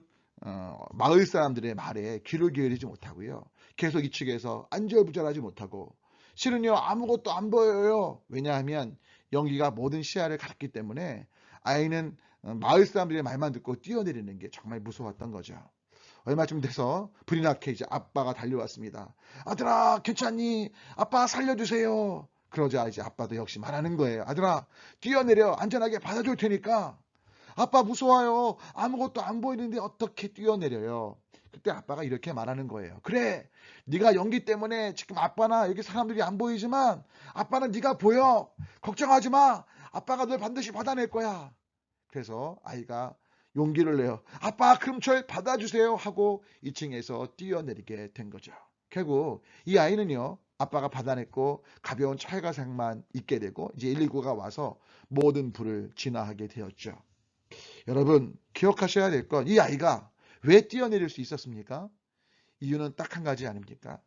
마을 사람들의 말에 귀를 기울이지 못하고요. 계속 이 측에서 안절부절하지 못하고 실은요 아무것도 안 보여요. 왜냐하면 연기가 모든 시야를 가렸기 때문에 아이는 마을 사람들의 말만 듣고 뛰어내리는 게 정말 무서웠던 거죠. 얼마쯤 돼서 불이 나게 이제 아빠가 달려왔습니다. 아들아 괜찮니? 아빠 살려주세요. 그러자 이제 아빠도 역시 말하는 거예요. 아들아 뛰어내려 안전하게 받아줄 테니까. 아빠 무서워요. 아무것도 안 보이는데 어떻게 뛰어내려요? 그때 아빠가 이렇게 말하는 거예요. 그래, 네가 연기 때문에 지금 아빠나 여기 사람들이 안 보이지만 아빠는 네가 보여. 걱정하지 마. 아빠가 널 반드시 받아낼 거야. 그래서 아이가 용기를 내요. 아빠 그럼 절 받아주세요 하고 2층에서 뛰어내리게 된 거죠. 결국 이 아이는요. 아빠가 받아냈고 가벼운 찰과상만 있게 되고 이제 119가 와서 모든 불을 진화하게 되었죠. 여러분 기억하셔야 될 건 이 아이가 왜 뛰어내릴 수 있었습니까? 이유는 딱 한 가지 아닙니까?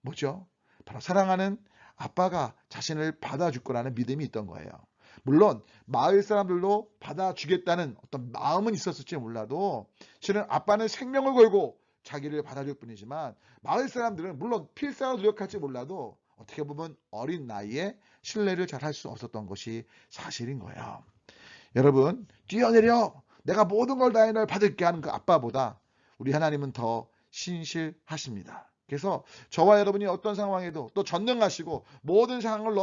뭐죠? 바로 사랑하는 아빠가 자신을 받아줄 거라는 믿음이 있던 거예요. 물론 마을 사람들도 받아주겠다는 어떤 마음은 있었을지 몰라도 실은 아빠는 생명을 걸고 자기를 받아줄 뿐이지만 마을 사람들은 물론 필사로 노력할지 몰라도 어떻게 보면 어린 나이에 신뢰를 잘 할 수 없었던 것이 사실인 거예요. 여러분 뛰어내려 내가 모든 걸 다해 널 받을게 하는 그 아빠보다 우리 하나님은 더 신실하십니다. 그래서 저와 여러분이 어떤 상황에도 또 전능하시고 모든 상황을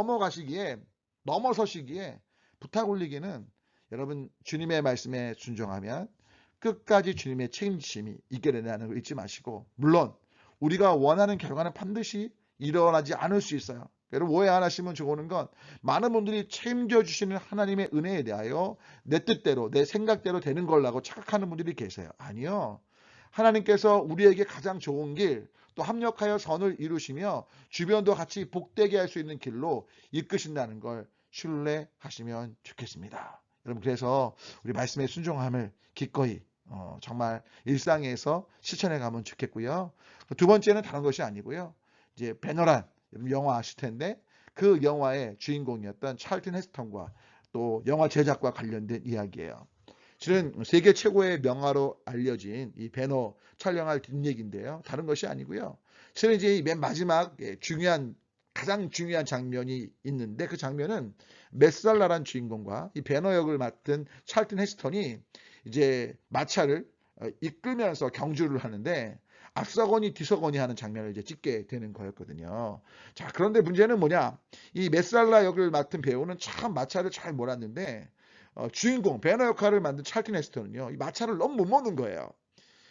넘어서시기에 부탁 올리기는 여러분 주님의 말씀에 순종하면 끝까지 주님의 책임지심이 이겨내는 걸 잊지 마시고 물론 우리가 원하는 결과는 반드시 일어나지 않을 수 있어요. 여러분 오해 안 하시면 좋은 건 많은 분들이 책임져 주시는 하나님의 은혜에 대하여 내 뜻대로 내 생각대로 되는 걸라고 착각하는 분들이 계세요. 아니요. 하나님께서 우리에게 가장 좋은 길, 또 합력하여 선을 이루시며 주변도 같이 복되게 할 수 있는 길로 이끄신다는 걸 신뢰하시면 좋겠습니다. 여러분 그래서 우리 말씀의 순종함을 기꺼이 정말 일상에서 실천해 가면 좋겠고요. 두 번째는 다른 것이 아니고요. 이제 배너란 영화 아실 텐데 그 영화의 주인공이었던 찰튼 헤스턴과 또 영화 제작과 관련된 이야기예요. 실은 세계 최고의 명화로 알려진 이 배너 촬영할 뒷얘기인데요. 다른 것이 아니고요. 실은 이제 맨 마지막 가장 중요한 장면이 있는데 그 장면은 메살라란 주인공과 이 배너 역을 맡은 찰튼 헤스턴이 이제 마차를 이끌면서 경주를 하는데 앞서거니 뒤서거니 하는 장면을 이제 찍게 되는 거였거든요. 자, 그런데 문제는 뭐냐? 이 메살라 역을 맡은 배우는 참 마차를 잘 몰았는데 주인공 배너 역할을 만든 찰튼 헤스턴은요. 이 마차를 너무 못 모는 거예요.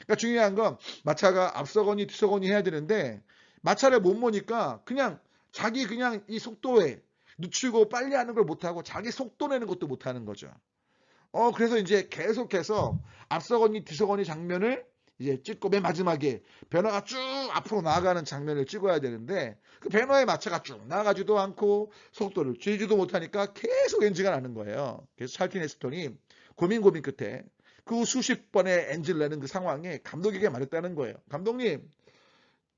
그러니까 중요한 건 마차가 앞서거니 뒤서거니 해야 되는데 마차를 못 모니까 그냥 자기 그냥 이 속도에 늦추고 빨리 하는 걸 못하고 자기 속도 내는 것도 못하는 거죠. 그래서 이제 계속해서 앞서거니 뒤서거니 장면을 이제 찍고 맨 마지막에 배너가 쭉 앞으로 나아가는 장면을 찍어야 되는데 그 배너의 마차가 쭉 나가지도 않고 속도를 줄이지도 못하니까 계속 NG가 나는 거예요. 그래서 찰튼 헤스턴이 고민 끝에 그 수십 번의 NG를 내는 그 상황에 감독에게 말했다는 거예요. 감독님,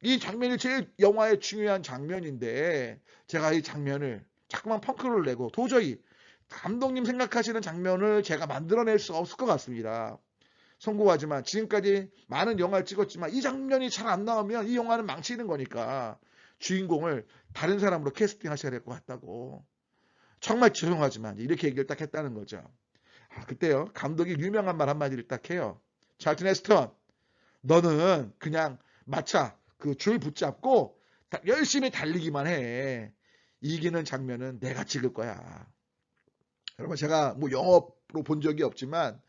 이 장면이 제일 영화의 중요한 장면인데 제가 이 장면을 자꾸만 펑크를 내고 도저히 감독님 생각하시는 장면을 제가 만들어낼 수 없을 것 같습니다. 송구하지만 지금까지 많은 영화를 찍었지만 이 장면이 잘 안 나오면 이 영화는 망치는 거니까 주인공을 다른 사람으로 캐스팅 하셔야 될 것 같다고. 정말 죄송하지만 이렇게 얘기를 딱 했다는 거죠. 그때요 감독이 유명한 말 한마디를 딱 해요. 찰튼 헤스턴, 너는 그냥 마차 그 줄 붙잡고 열심히 달리기만 해. 이기는 장면은 내가 찍을 거야. 여러분 제가 뭐 영업으로 본 적이 없지만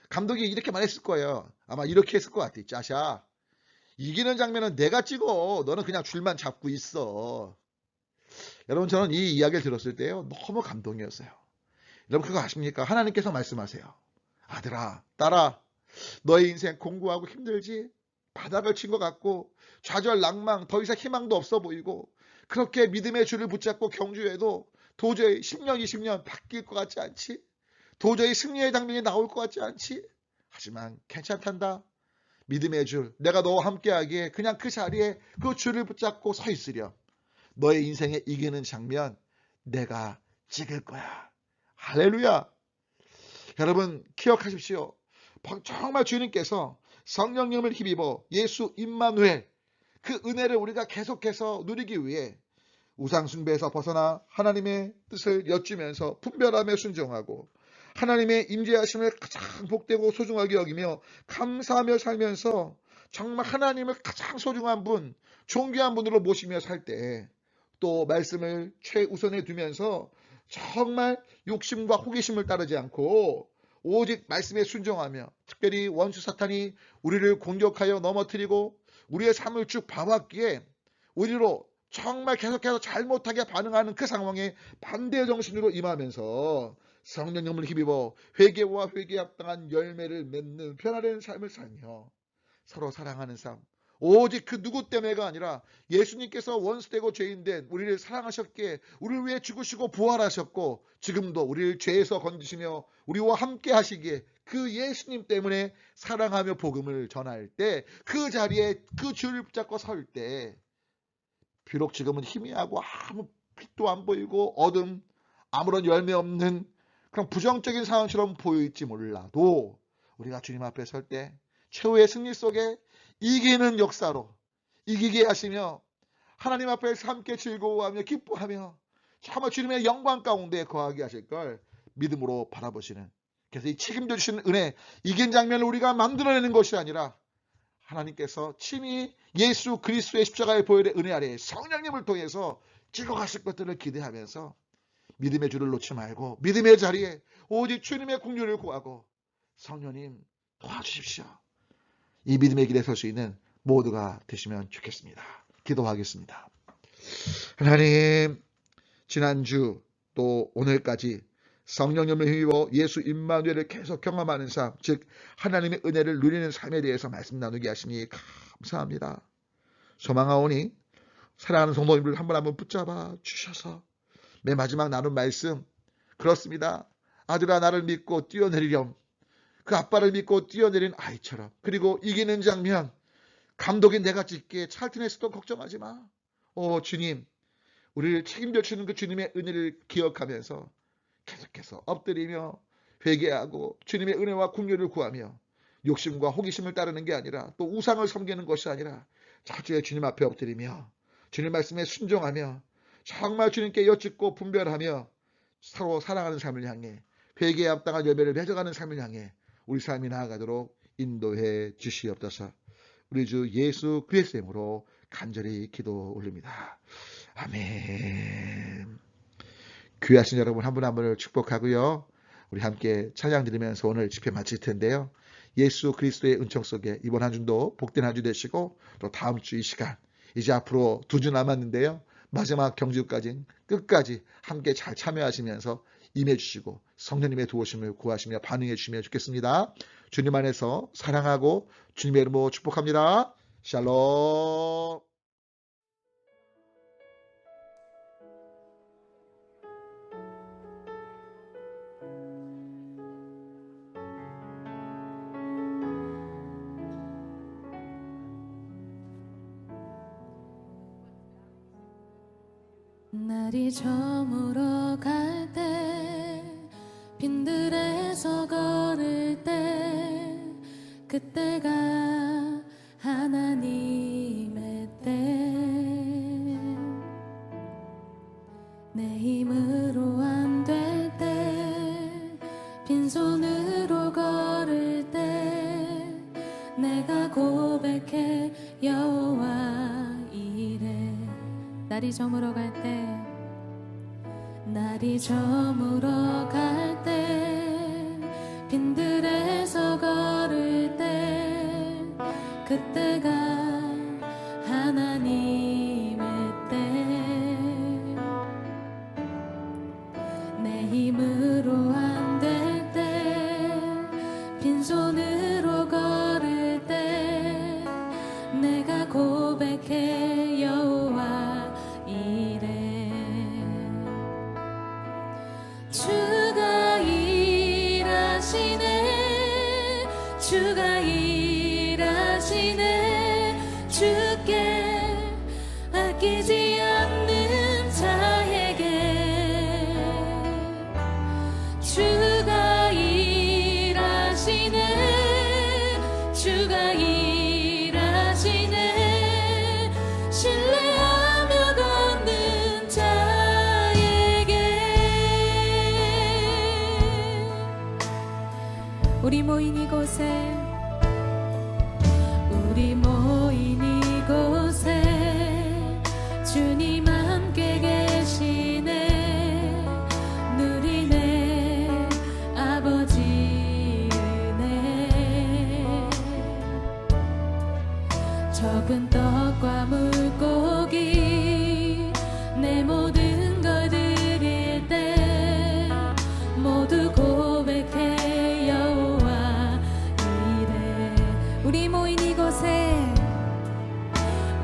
감독이 이렇게 말했을 거예요. 아마 이렇게 했을 것 같아. 짜샤, 이기는 장면은 내가 찍어. 너는 그냥 줄만 잡고 있어. 여러분 저는 이 이야기를 들었을 때요 너무 감동이었어요. 여러분 그거 아십니까? 하나님께서 말씀하세요. 아들아, 딸아, 너의 인생 공부하고 힘들지? 바닥을 친 것 같고 좌절, 낭망, 더 이상 희망도 없어 보이고 그렇게 믿음의 줄을 붙잡고 경주해도 도저히 10년, 20년 바뀔 것 같지 않지? 도저히 승리의 장면이 나올 것 같지 않지? 하지만 괜찮단다. 믿음의 줄, 내가 너와 함께하기에 그냥 그 자리에 그 줄을 붙잡고 서 있으렴. 너의 인생에 이기는 장면 내가 찍을 거야. 할렐루야. 여러분 기억하십시오. 정말 주님께서 성령님을 힘입어 예수 임마누엘 그 은혜를 우리가 계속해서 누리기 위해 우상숭배에서 벗어나 하나님의 뜻을 여쭈면서 분별하며 순종하고 하나님의 임재하심을 가장 복되고 소중하게 여기며 감사하며 살면서 정말 하나님을 가장 소중한 분, 존귀한 분으로 모시며 살 때 또 말씀을 최우선에 두면서 정말 욕심과 호기심을 따르지 않고 오직 말씀에 순종하며 특별히 원수 사탄이 우리를 공격하여 넘어뜨리고 우리의 삶을 쭉 봐왔기에 우리로 정말 계속해서 잘못하게 반응하는 그 상황에 반대 정신으로 임하면서 성령님을 힘입어 회개와 회개에 합당한 열매를 맺는 변화된 삶을 살며 서로 사랑하는 삶, 오직 그 누구 때문에가 아니라 예수님께서 원수되고 죄인된 우리를 사랑하셨기에 우리를 위해 죽으시고 부활하셨고 지금도 우리를 죄에서 건지시며 우리와 함께 하시기에 그 예수님 때문에 사랑하며 복음을 전할 때 그 자리에 그 줄을 붙잡고 설 때 비록 지금은 희미하고 아무 빛도 안 보이고 어둠, 아무런 열매 없는 그런 부정적인 상황처럼 보일지 몰라도 우리가 주님 앞에 설 때 최후의 승리 속에 이기는 역사로 이기게 하시며 하나님 앞에서 함께 즐거워하며 기뻐하며 정말 주님의 영광 가운데 거하게 하실 걸 믿음으로 바라보시는, 그래서 이 책임져 주시는 은혜, 이긴 장면을 우리가 만들어내는 것이 아니라 하나님께서 친히 예수 그리스도의 십자가의 보혈의 은혜 아래 성령님을 통해서 찍어가실 것들을 기대하면서 믿음의 줄을 놓지 말고 믿음의 자리에 오직 주님의 긍휼을 구하고 성령님 도와주십시오. 이 믿음의 길에 설 수 있는 모두가 되시면 좋겠습니다. 기도하겠습니다. 하나님, 지난주 또 오늘까지 성령님을 힘입어 예수 임마누엘을 계속 경험하는 삶, 즉 하나님의 은혜를 누리는 삶에 대해서 말씀 나누게 하시니 감사합니다. 소망하오니 사랑하는 성도님들 한 분 한 분 붙잡아 주셔서 맨 마지막 나눈 말씀, 그렇습니다. 아들아 나를 믿고 뛰어내리렴. 그 아빠를 믿고 뛰어내린 아이처럼, 그리고 이기는 장면, 감독인 내가 찍기에 찰트냈어도 걱정하지 마. 주님, 우리를 책임져 주는 그 주님의 은혜를 기억하면서 계속해서 엎드리며 회개하고 주님의 은혜와 긍휼을 구하며 욕심과 호기심을 따르는 게 아니라 또 우상을 섬기는 것이 아니라 자주의 주님 앞에 엎드리며 주님 말씀에 순종하며 정말 주님께 여쭙고 분별하며 서로 사랑하는 삶을 향해 회개에 합당한 열매를 맺어가는 삶을 향해 우리 삶이 나아가도록 인도해 주시옵소서. 우리 주 예수 그리스도의 이름으로 간절히 기도 올립니다. 아멘. 귀하신 여러분 한 분 한 분을 축복하고요. 우리 함께 찬양 드리면서 오늘 집회 마칠 텐데요. 예수 그리스도의 은총 속에 이번 한 주도 복된 한 주 되시고 또 다음 주 이 시간 이제 앞으로 2주 남았는데요. 마지막 경주까지 끝까지 함께 잘 참여하시면서 임해 주시고 성령님의 도우심을 구하시며 반응해 주시면 좋겠습니다. 주님 안에서 사랑하고 주님의 이름으로 축복합니다. 샬롬. 날이 저물어 갈 때 빈들에서 걸을 때 그때가 하나님의 때 내 힘으로 안 될 때 빈손으로 걸을 때 내가 고백해 여호와 이래. 날이 저물어 갈 때 날이 저물어 갈 때 빈들에서 걸을 때 그때가 하나님의 때 내 힘으로 안 될 때 빈손으로 걸을 때 내가 고백해 여호와 이래. 주가 일하시네 주가 일하시네 주께 아끼지 않는 자에게 주가 일하시네 주가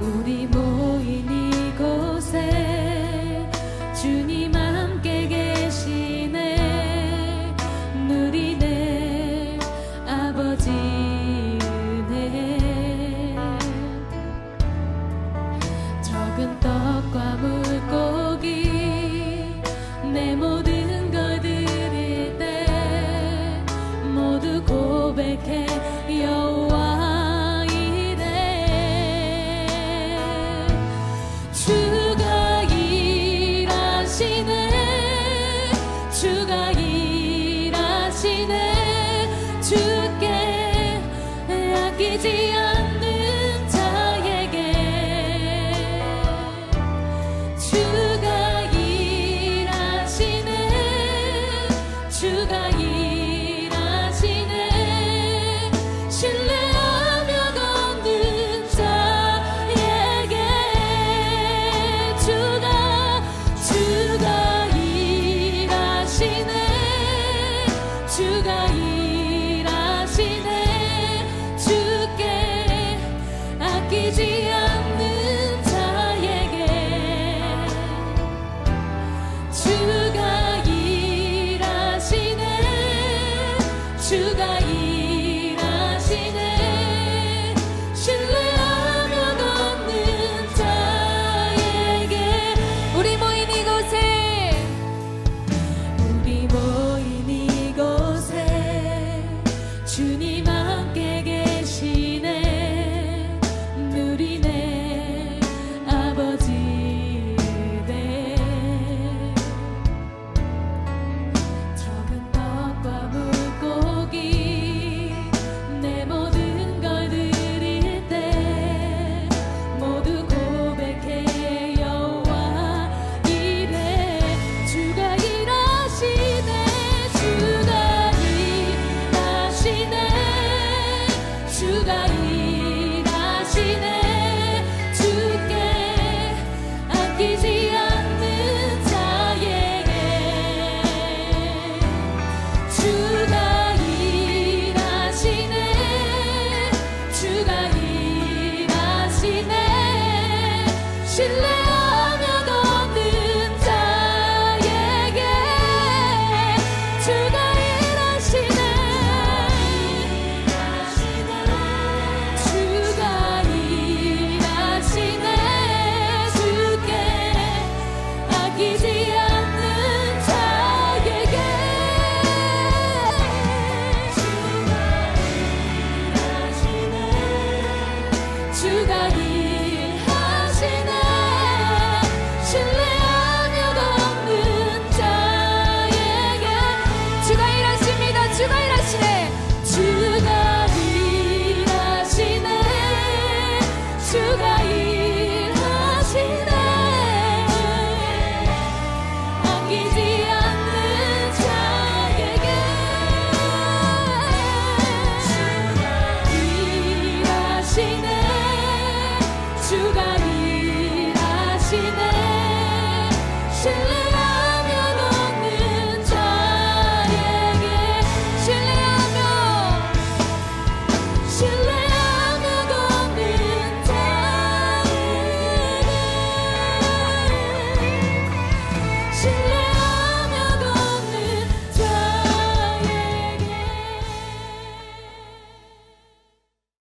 우리 모인 이곳에 주님 함께 계시네. 누리네 아버지 은혜. 적은 떡과 물고기 내 모든 걸 드릴 때 모두 고백해 여호와 이래. 주가 일하시네. 주가 일하시네. 주께 아끼지 않는 자에게 주가 일하시네. 주가 일하시네. 신뢰하며 걷는 자에게 주가 일하시네. 주가 일하시네. 주께 아끼지 않는 자에게 주가 일하시네. 주가 일하시네. 신뢰하며 걷는 자에게. 우리 모인 이곳에 우리 모인 이곳에 주님 함께 계시네. 누리네 아버지 은혜. 적은 떡과 물고기 내 모든 걸 드릴 때 모두 고백해 여호와 이래. 주가 일하시네. 주가 일하시네. 주가 일하시네. 주께 아끼지 않는 자에게 주가 일하시네. 주가 일하시네. 신뢰하며 걷는 자에게 주가 일하시네. 주가 일하시네. 주께 아끼지 않는 자에게 주가 일하시네. 신뢰하며 걷는 자에게 주가 일하십니다. 주가 일하시네. 주가 일하시네. 주가 일하시네. 아끼지 않는 자에게 일하시네. 주가 일하시네. 신뢰